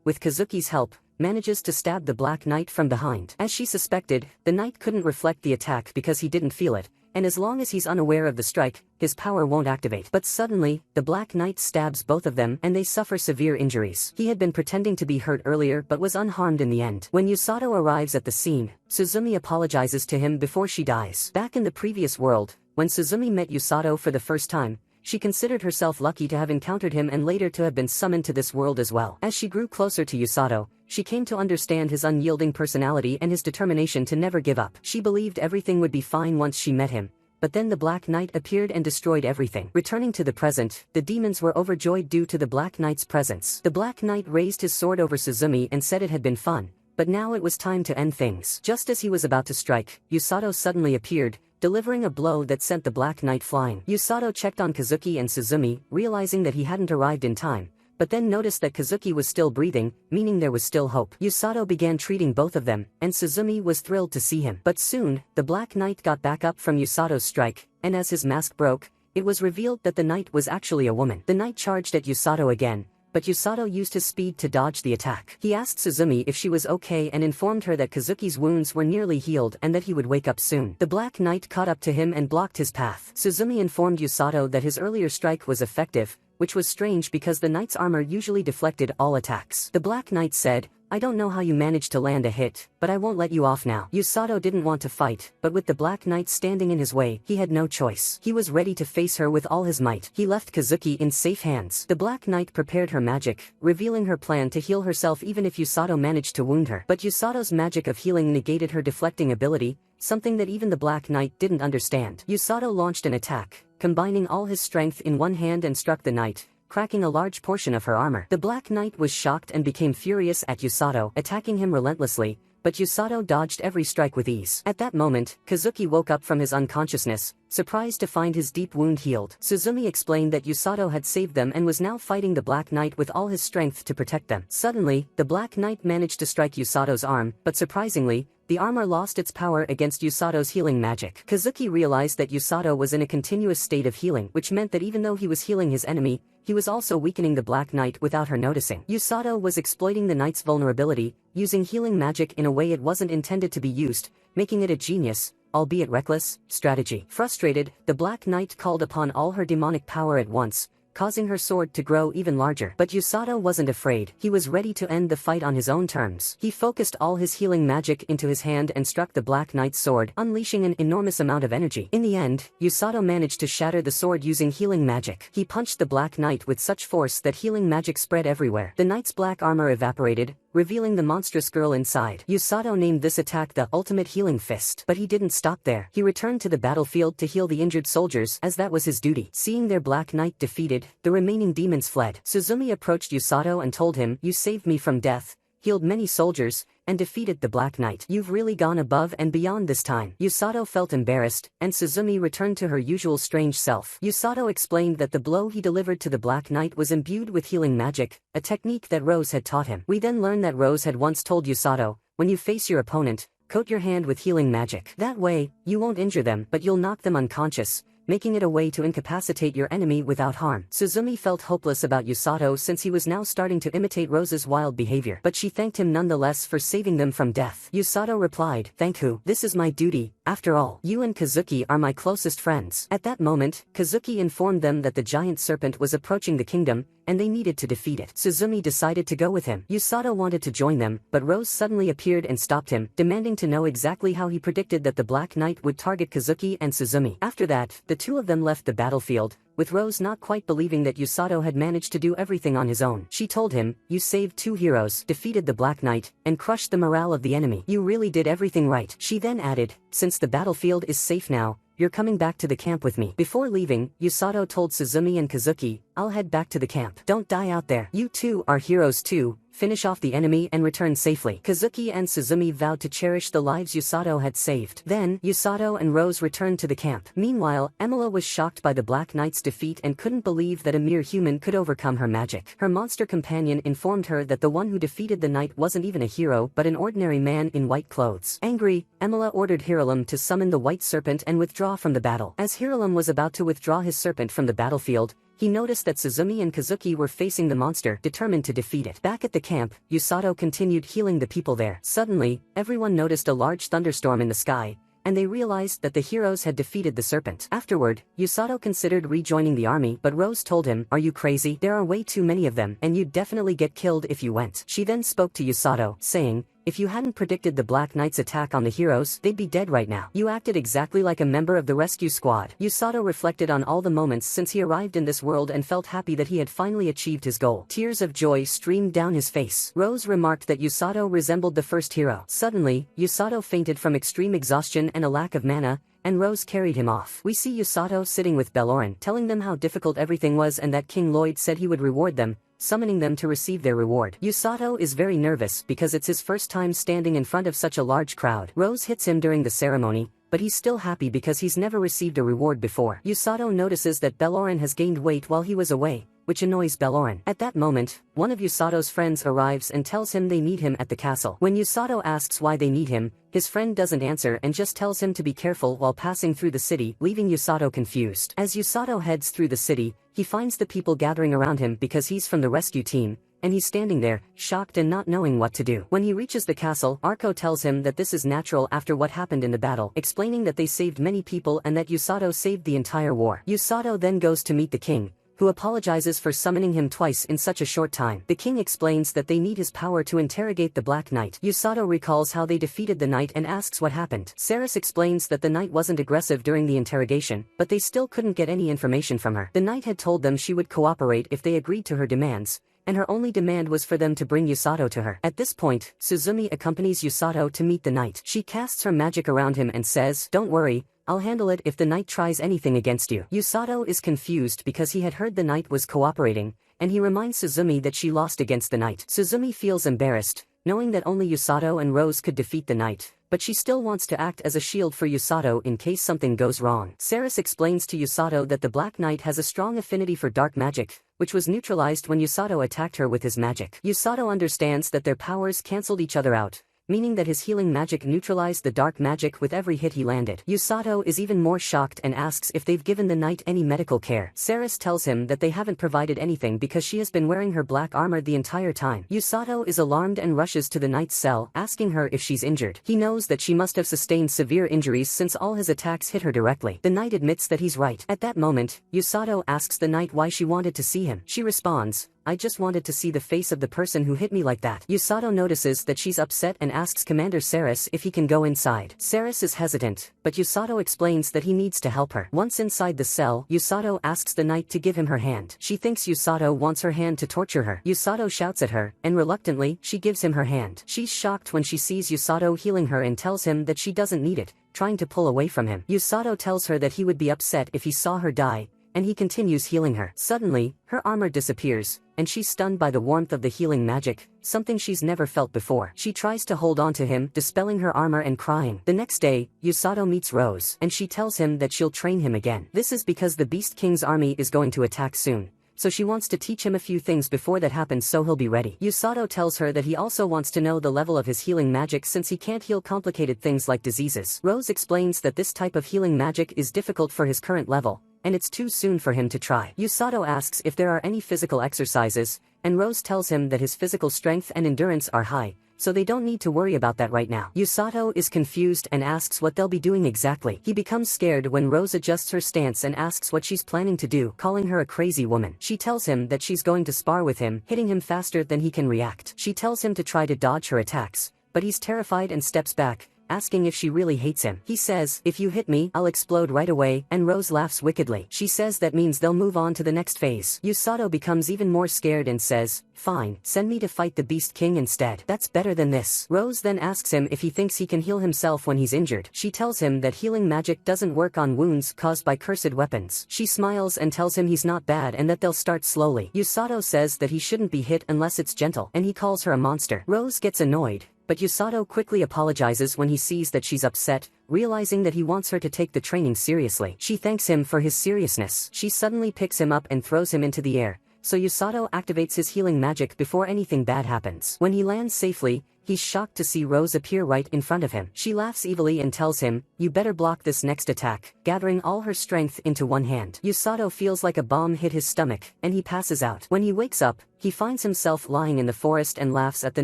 with Kazuki's help, manages to stab the Black Knight from behind. As she suspected, the knight couldn't reflect the attack because he didn't feel it, and as long as he's unaware of the strike, his power won't activate. But suddenly, the Black Knight stabs both of them and they suffer severe injuries. He had been pretending to be hurt earlier but was unharmed in the end. When Usato arrives at the scene, Suzumi apologizes to him before she dies. Back in the previous world, when Suzumi met Usato for the first time, she considered herself lucky to have encountered him and later to have been summoned to this world as well. As she grew closer to Usato, she came to understand his unyielding personality and his determination to never give up. She believed everything would be fine once she met him, but then the Black Knight appeared and destroyed everything. Returning to the present, the demons were overjoyed due to the Black Knight's presence. The Black Knight raised his sword over Suzumi and said it had been fun, but now it was time to end things. Just as he was about to strike, Usato suddenly appeared, delivering a blow that sent the Black Knight flying. Usato checked on Kazuki and Suzumi, realizing that he hadn't arrived in time, but then noticed that Kazuki was still breathing, meaning there was still hope. Usato began treating both of them, and Suzumi was thrilled to see him. But soon, the Black Knight got back up from Usato's strike, and as his mask broke, it was revealed that the knight was actually a woman. The knight charged at Usato again, but Usato used his speed to dodge the attack. He asked Suzumi if she was okay and informed her that Kazuki's wounds were nearly healed and that he would wake up soon. The Black Knight caught up to him and blocked his path. Suzumi informed Usato that his earlier strike was effective, which was strange because the knight's armor usually deflected all attacks. The Black Knight said, "I don't know how you managed to land a hit, but I won't let you off now." Usato didn't want to fight, but with the Black Knight standing in his way, he had no choice. He was ready to face her with all his might. He left Kazuki in safe hands. The Black Knight prepared her magic, revealing her plan to heal herself even if Usato managed to wound her. But Usato's magic of healing negated her deflecting ability, something that even the Black Knight didn't understand. Usato launched an attack, combining all his strength in one hand and struck the knight, cracking a large portion of her armor. The Black Knight was shocked and became furious at Usato, attacking him relentlessly, but Usato dodged every strike with ease. At that moment, Kazuki woke up from his unconsciousness, surprised to find his deep wound healed. Suzumi explained that Usato had saved them and was now fighting the Black Knight with all his strength to protect them. Suddenly, the Black Knight managed to strike Usato's arm, but surprisingly, the armor lost its power against Usato's healing magic. Kazuki realized that Usato was in a continuous state of healing, which meant that even though he was healing his enemy, he was also weakening the Black Knight without her noticing. Usato was exploiting the knight's vulnerability, using healing magic in a way it wasn't intended to be used, making it a genius, albeit reckless, strategy. Frustrated, the Black Knight called upon all her demonic power at once, causing her sword to grow even larger. But Usato wasn't afraid. He was ready to end the fight on his own terms. He focused all his healing magic into his hand and struck the Black Knight's sword, unleashing an enormous amount of energy. In the end, Usato managed to shatter the sword using healing magic. He punched the Black Knight with such force that healing magic spread everywhere. The knight's black armor evaporated, revealing the monstrous girl inside. Usato named this attack the Ultimate Healing Fist. But he didn't stop there. He returned to the battlefield to heal the injured soldiers, as that was his duty. Seeing their Black Knight defeated, the remaining demons fled. Suzumi approached Usato and told him, "You saved me from death, healed many soldiers, and defeated the Black Knight. You've really gone above and beyond this time." Usato felt embarrassed, and Suzumi returned to her usual strange self. Usato explained that the blow he delivered to the Black Knight was imbued with healing magic, a technique that Rose had taught him. We then learn that Rose had once told Usato, "When you face your opponent, coat your hand with healing magic. That way, you won't injure them but you'll knock them unconscious, making it a way to incapacitate your enemy without harm. Suzumi felt hopeless about Yusato since he was now starting to imitate Rose's wild behavior, but she thanked him nonetheless for saving them from death. Yusato replied, "Thank who? This is my duty. After all, you and Kazuki are my closest friends." At that moment, Kazuki informed them that the giant serpent was approaching the kingdom, and they needed to defeat it. Suzumi decided to go with him. Yusato wanted to join them, but Rose suddenly appeared and stopped him, demanding to know exactly how he predicted that the Black Knight would target Kazuki and Suzumi. After that, the two of them left the battlefield, with Rose not quite believing that Yusato had managed to do everything on his own. She told him, "You saved two heroes, defeated the Black Knight, and crushed the morale of the enemy. You really did everything right." She then added, "Since the battlefield is safe now, you're coming back to the camp with me." Before leaving, Yusato told Suzumi and Kazuki, "I'll head back to the camp. Don't die out there. You two are heroes too. Finish off the enemy and return safely." Kazuki and Suzumi vowed to cherish the lives Yusato had saved. Then, Yusato and Rose returned to the camp. Meanwhile, Emila was shocked by the Black Knight's defeat and couldn't believe that a mere human could overcome her magic. Her monster companion informed her that the one who defeated the knight wasn't even a hero but an ordinary man in white clothes. Angry, Emila ordered Hirolam to summon the white serpent and withdraw from the battle. As Hirolam was about to withdraw his serpent from the battlefield, he noticed that Suzumi and Kazuki were facing the monster, determined to defeat it. Back at the camp, Yusato continued healing the people there. Suddenly, everyone noticed a large thunderstorm in the sky, and they realized that the heroes had defeated the serpent. Afterward, Yusato considered rejoining the army, but Rose told him, "Are you crazy? There are way too many of them, and you'd definitely get killed if you went." She then spoke to Yusato, saying, "If you hadn't predicted the Black Knight's attack on the heroes, they'd be dead right now. You acted exactly like a member of the rescue squad." Yusato reflected on all the moments since he arrived in this world and felt happy that he had finally achieved his goal. Tears of joy streamed down his face. Rose remarked that Yusato resembled the first hero. Suddenly, Yusato fainted from extreme exhaustion and a lack of mana, and Rose carried him off. We see Yusato sitting with Bellorin, telling them how difficult everything was and that King Lloyd said he would reward them, summoning them to receive their reward. Yusato is very nervous because it's his first time standing in front of such a large crowd. Rose hits him during the ceremony, but he's still happy because he's never received a reward before. Yusato notices that Bellorin has gained weight while he was away, which annoys Bellorin. At that moment, one of Yusato's friends arrives and tells him they need him at the castle. When Yusato asks why they need him, his friend doesn't answer and just tells him to be careful while passing through the city, leaving Yusato confused. As Yusato heads through the city, he finds the people gathering around him because he's from the rescue team, and he's standing there, shocked and not knowing what to do. When he reaches the castle, Arko tells him that this is natural after what happened in the battle, explaining that they saved many people and that Yusato saved the entire war. Yusato then goes to meet the king, who apologizes for summoning him twice in such a short time. The king explains that they need his power to interrogate the Black Knight. Yusato recalls how they defeated the knight and asks what happened. Saris explains that the knight wasn't aggressive during the interrogation, but they still couldn't get any information from her. The knight had told them she would cooperate if they agreed to her demands, and her only demand was for them to bring Yusato to her. At this point, Suzumi accompanies Yusato to meet the knight. She casts her magic around him and says, "Don't worry, I'll handle it if the knight tries anything against you." Yusato is confused because he had heard the knight was cooperating, and he reminds Suzumi that she lost against the knight. Suzumi feels embarrassed, knowing that only Yusato and Rose could defeat the knight, but she still wants to act as a shield for Yusato in case something goes wrong. Saris explains to Yusato that the Black Knight has a strong affinity for dark magic, which was neutralized when Yusato attacked her with his magic. Yusato understands that their powers cancelled each other out, meaning that his healing magic neutralized the dark magic with every hit he landed. Yusato is even more shocked and asks if they've given the knight any medical care. Saris tells him that they haven't provided anything because she has been wearing her black armor the entire time. Yusato is alarmed and rushes to the knight's cell, asking her if she's injured. He knows that she must have sustained severe injuries since all his attacks hit her directly. The knight admits that he's right. At that moment, Yusato asks the knight why she wanted to see him. She responds, "I just wanted to see the face of the person who hit me like that." Yusato notices that she's upset and asks Commander Saris if he can go inside. Saris is hesitant, but Yusato explains that he needs to help her. Once inside the cell, Yusato asks the knight to give him her hand. She thinks Yusato wants her hand to torture her. Yusato shouts at her, and reluctantly, she gives him her hand. She's shocked when she sees Yusato healing her and tells him that she doesn't need it, trying to pull away from him. Yusato tells her that he would be upset if he saw her die, and he continues healing her. Suddenly, her armor disappears, and she's stunned by the warmth of the healing magic, something she's never felt before. She tries to hold on to him, dispelling her armor and crying. The next day, Yusato meets Rose, and she tells him that she'll train him again. This is because the Beast King's army is going to attack soon, so she wants to teach him a few things before that happens so he'll be ready. Yusato tells her that he also wants to know the level of his healing magic since he can't heal complicated things like diseases. Rose explains that this type of healing magic is difficult for his current level, and it's too soon for him to try. Yusato asks if there are any physical exercises, and Rose tells him that his physical strength and endurance are high, so they don't need to worry about that right now. Yusato is confused and asks what they'll be doing exactly. He becomes scared when Rose adjusts her stance and asks what she's planning to do, calling her a crazy woman. She tells him that she's going to spar with him, hitting him faster than he can react. She tells him to try to dodge her attacks, but he's terrified and steps back, asking if she really hates him. He says, "If you hit me, I'll explode right away," and Rose laughs wickedly. She says that means they'll move on to the next phase. Yusato becomes even more scared and says, "Fine, send me to fight the Beast King instead. That's better than this." Rose then asks him if he thinks he can heal himself when he's injured. She tells him that healing magic doesn't work on wounds caused by cursed weapons. She smiles and tells him he's not bad and that they'll start slowly. Yusato says that he shouldn't be hit unless it's gentle, and he calls her a monster. Rose gets annoyed, but Yusato quickly apologizes when he sees that she's upset, realizing that he wants her to take the training seriously. She thanks him for his seriousness. She suddenly picks him up and throws him into the air, so Yusato activates his healing magic before anything bad happens. When he lands safely, he's shocked to see Rose appear right in front of him. She laughs evilly and tells him, "You better block this next attack," gathering all her strength into one hand. Yusato feels like a bomb hit his stomach, and he passes out. When he wakes up, he finds himself lying in the forest and laughs at the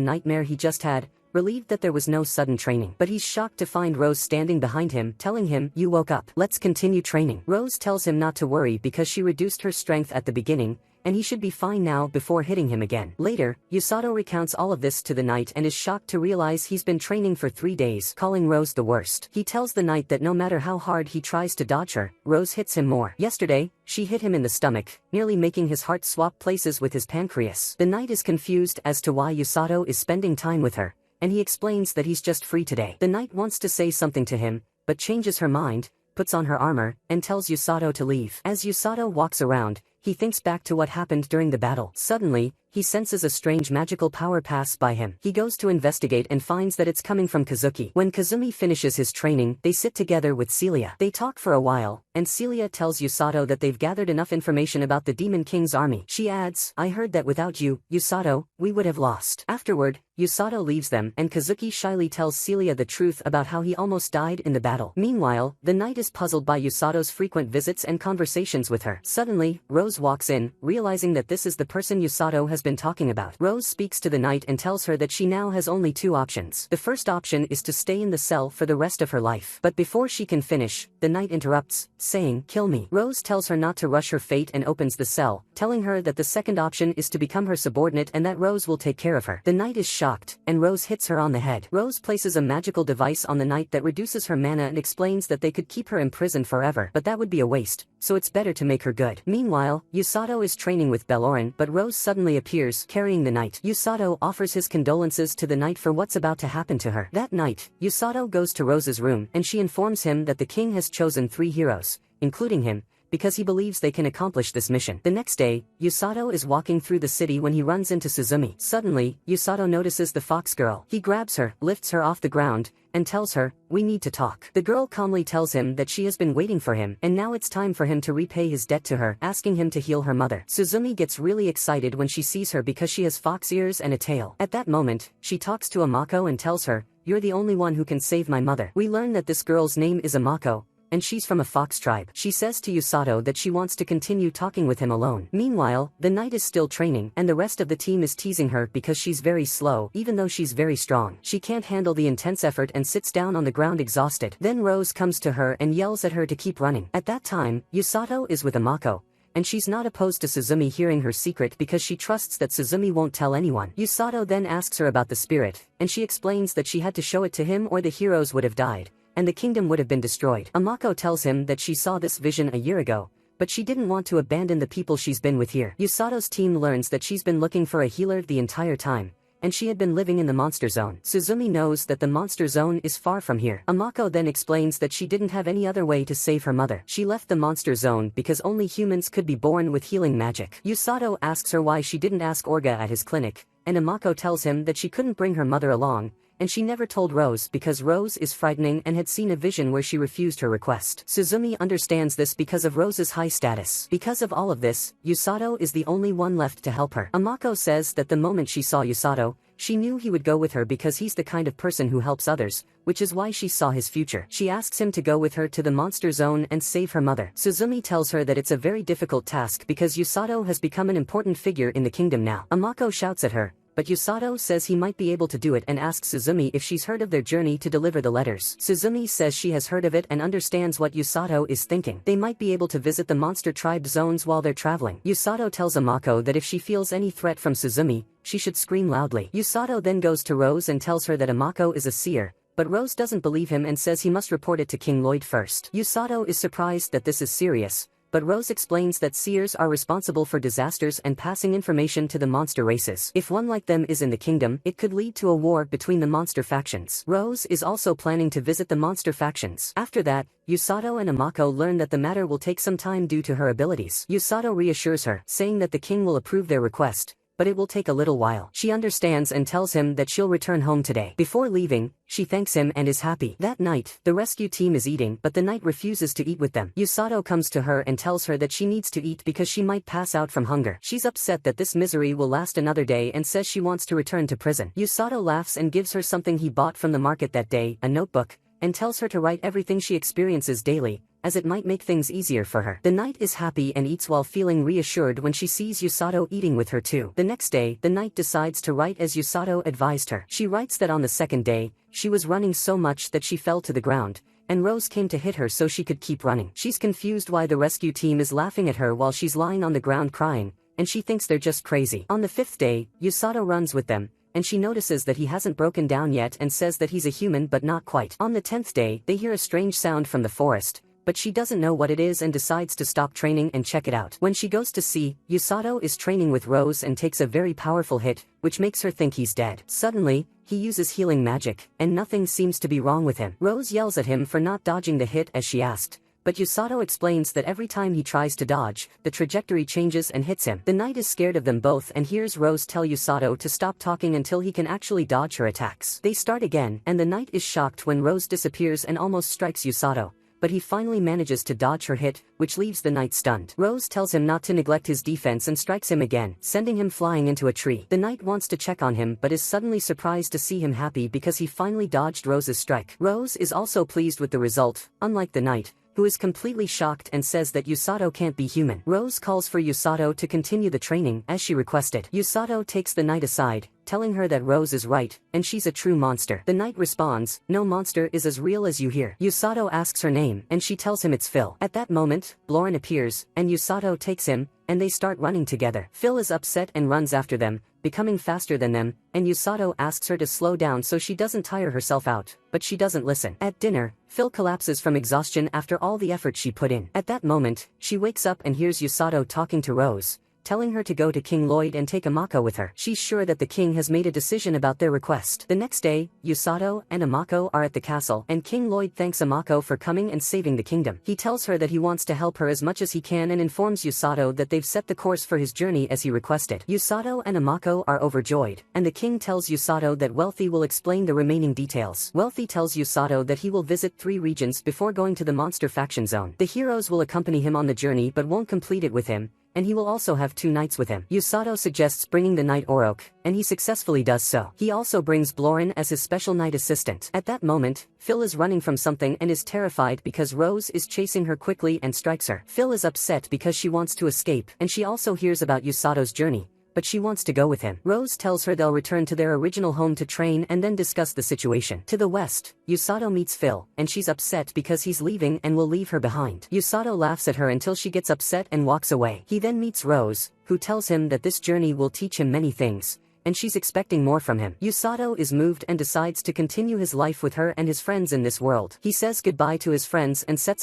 nightmare he just had, relieved that there was no sudden training. But he's shocked to find Rose standing behind him, telling him, "You woke up. Let's continue training." Rose tells him not to worry because she reduced her strength at the beginning, and he should be fine now before hitting him again. Later, Yusato recounts all of this to the knight and is shocked to realize he's been training for 3 days, calling Rose the worst. He tells the knight that no matter how hard he tries to dodge her, Rose hits him more. Yesterday, she hit him in the stomach, nearly making his heart swap places with his pancreas. The knight is confused as to why Yusato is spending time with her, and he explains that he's just free today. The knight wants to say something to him, but changes her mind, puts on her armor, and tells Yusato to leave. As Yusato walks around, he thinks back to what happened during the battle. Suddenly, he senses a strange magical power pass by him. He goes to investigate and finds that it's coming from Kazuki. When Kazumi finishes his training, they sit together with Celia. They talk for a while, and Celia tells Yusato that they've gathered enough information about the Demon King's army. She adds, "I heard that without you, Yusato, we would have lost." Afterward, Yusato leaves them, and Kazuki shyly tells Celia the truth about how he almost died in the battle. Meanwhile, the knight is puzzled by Yusato's frequent visits and conversations with her. Suddenly, Rose walks in, realizing that this is the person Yusato has been talking about. Rose speaks to the knight and tells her that she now has only 2 options. The first option is to stay in the cell for the rest of her life. But before she can finish, the knight interrupts, saying, "Kill me." Rose tells her not to rush her fate and opens the cell, telling her that the second option is to become her subordinate and that Rose will take care of her. The knight is shocked, and Rose hits her on the head. Rose places a magical device on the knight that reduces her mana and explains that they could keep her imprisoned forever, but that would be a waste, so it's better to make her good. Meanwhile, Yusato is training with Bellorin, but Rose suddenly appears, carrying the knight. Yusato offers his condolences to the knight for what's about to happen to her. That night, Yusato goes to Rose's room, and she informs him that the king has chosen 3 heroes, including him, because he believes they can accomplish this mission. The next day, Yusato is walking through the city when he runs into Suzumi. Suddenly, Yusato notices the fox girl. He grabs her, lifts her off the ground, and tells her, "We need to talk." The girl calmly tells him that she has been waiting for him, and now it's time for him to repay his debt to her, asking him to heal her mother. Suzumi gets really excited when she sees her because she has fox ears and a tail. At that moment, she talks to Amako and tells her, "You're the only one who can save my mother." We learn that this girl's name is Amako, and she's from a fox tribe. She says to Yusato that she wants to continue talking with him alone. Meanwhile, the knight is still training, and the rest of the team is teasing her because she's very slow, even though she's very strong. She can't handle the intense effort and sits down on the ground exhausted. Then Rose comes to her and yells at her to keep running. At that time, Yusato is with Amako, and she's not opposed to Suzumi hearing her secret because she trusts that Suzumi won't tell anyone. Yusato then asks her about the spirit, and she explains that she had to show it to him or the heroes would have died, and the kingdom would have been destroyed. Amako tells him that she saw this vision a year ago, but she didn't want to abandon the people she's been with here. Yusato's team learns that she's been looking for a healer the entire time, and she had been living in the monster zone. Suzumi knows that the monster zone is far from here. Amako then explains that she didn't have any other way to save her mother. She left the monster zone because only humans could be born with healing magic. Yusato asks her why she didn't ask Orga at his clinic, and Amako tells him that she couldn't bring her mother along, and she never told Rose because Rose is frightening and had seen a vision where she refused her request. Suzumi understands this because of Rose's high status. Because of all of this, Yusato is the only one left to help her. Amako says that the moment she saw Yusato, she knew he would go with her because he's the kind of person who helps others, which is why she saw his future. She asks him to go with her to the monster zone and save her mother. Suzumi tells her that it's a very difficult task because Yusato has become an important figure in the kingdom now. Amako shouts at her, but Yusato says he might be able to do it and asks Suzumi if she's heard of their journey to deliver the letters. Suzumi says she has heard of it and understands what Yusato is thinking. They might be able to visit the monster tribe zones while they're traveling. Yusato tells Amako that if she feels any threat from Suzumi, she should scream loudly. Yusato then goes to Rose and tells her that Amako is a seer, but Rose doesn't believe him and says he must report it to King Lloyd first. Yusato is surprised that this is serious, but Rose explains that seers are responsible for disasters and passing information to the monster races. If one like them is in the kingdom, it could lead to a war between the monster factions. Rose is also planning to visit the monster factions. After that, Yusato and Amako learn that the matter will take some time due to her abilities. Yusato reassures her, saying that the king will approve their request, but it will take a little while. She understands and tells him that she'll return home today. Before leaving, she thanks him and is happy. That night, the rescue team is eating, but the knight refuses to eat with them. Yusato comes to her and tells her that she needs to eat because she might pass out from hunger. She's upset that this misery will last another day and says she wants to return to prison. Yusato laughs and gives her something he bought from the market that day, a notebook, and tells her to write everything she experiences daily, as it might make things easier for her. The knight is happy and eats while feeling reassured when she sees Yusato eating with her too. The next day, the knight decides to write as Yusato advised her. She writes that on the second day, she was running so much that she fell to the ground, and Rose came to hit her so she could keep running. She's confused why the rescue team is laughing at her while she's lying on the ground crying, and she thinks they're just crazy. On the fifth day, Yusato runs with them, and she notices that he hasn't broken down yet and says that he's a human but not quite. On the 10th day, they hear a strange sound from the forest, but she doesn't know what it is and decides to stop training and check it out. When she goes to see, Yusato is training with Rose and takes a very powerful hit, which makes her think he's dead. Suddenly, he uses healing magic, and nothing seems to be wrong with him. Rose yells at him for not dodging the hit as she asked, but Yusato explains that every time he tries to dodge, the trajectory changes and hits him. The knight is scared of them both and hears Rose tell Yusato to stop talking until he can actually dodge her attacks. They start again, and the knight is shocked when Rose disappears and almost strikes Yusato, but he finally manages to dodge her hit, which leaves the knight stunned. Rose tells him not to neglect his defense and strikes him again, sending him flying into a tree. The knight wants to check on him but is suddenly surprised to see him happy because he finally dodged Rose's strike. Rose is also pleased with the result, unlike the knight, who is completely shocked and says that Yusato can't be human. Rose calls for Yusato to continue the training as she requested. Yusato takes the knight aside, telling her that Rose is right, and she's a true monster. The knight responds, "No monster is as real as you hear." Yusato asks her name, and she tells him it's Phil. At that moment, Blorin appears, and Yusato takes him, and they start running together. Phil is upset and runs after them, becoming faster than them, and Yusato asks her to slow down so she doesn't tire herself out, but she doesn't listen. At dinner, Phil collapses from exhaustion after all the effort she put in. At that moment, she wakes up and hears Yusato talking to Rose, telling her to go to King Lloyd and take Amako with her. She's sure that the king has made a decision about their request. The next day, Yusato and Amako are at the castle, and King Lloyd thanks Amako for coming and saving the kingdom. He tells her that he wants to help her as much as he can and informs Yusato that they've set the course for his journey as he requested. Yusato and Amako are overjoyed, and the king tells Yusato that Wealthy will explain the remaining details. Wealthy tells Yusato that he will visit 3 regions before going to the monster faction zone. The heroes will accompany him on the journey but won't complete it with him, and he will also have 2 knights with him. Yusato suggests bringing the knight Orok, and he successfully does so. He also brings Blorin as his special knight assistant. At that moment, Phil is running from something and is terrified because Rose is chasing her quickly and strikes her. Phil is upset because she wants to escape, and she also hears about Yusato's journey, but she wants to go with him. Rose tells her they'll return to their original home to train and then discuss the situation. To the west, Yusato meets Phil, and she's upset because he's leaving and will leave her behind. Yusato laughs at her until she gets upset and walks away. He then meets Rose, who tells him that this journey will teach him many things, and she's expecting more from him. Yusato is moved and decides to continue his life with her and his friends in this world. He says goodbye to his friends and sets off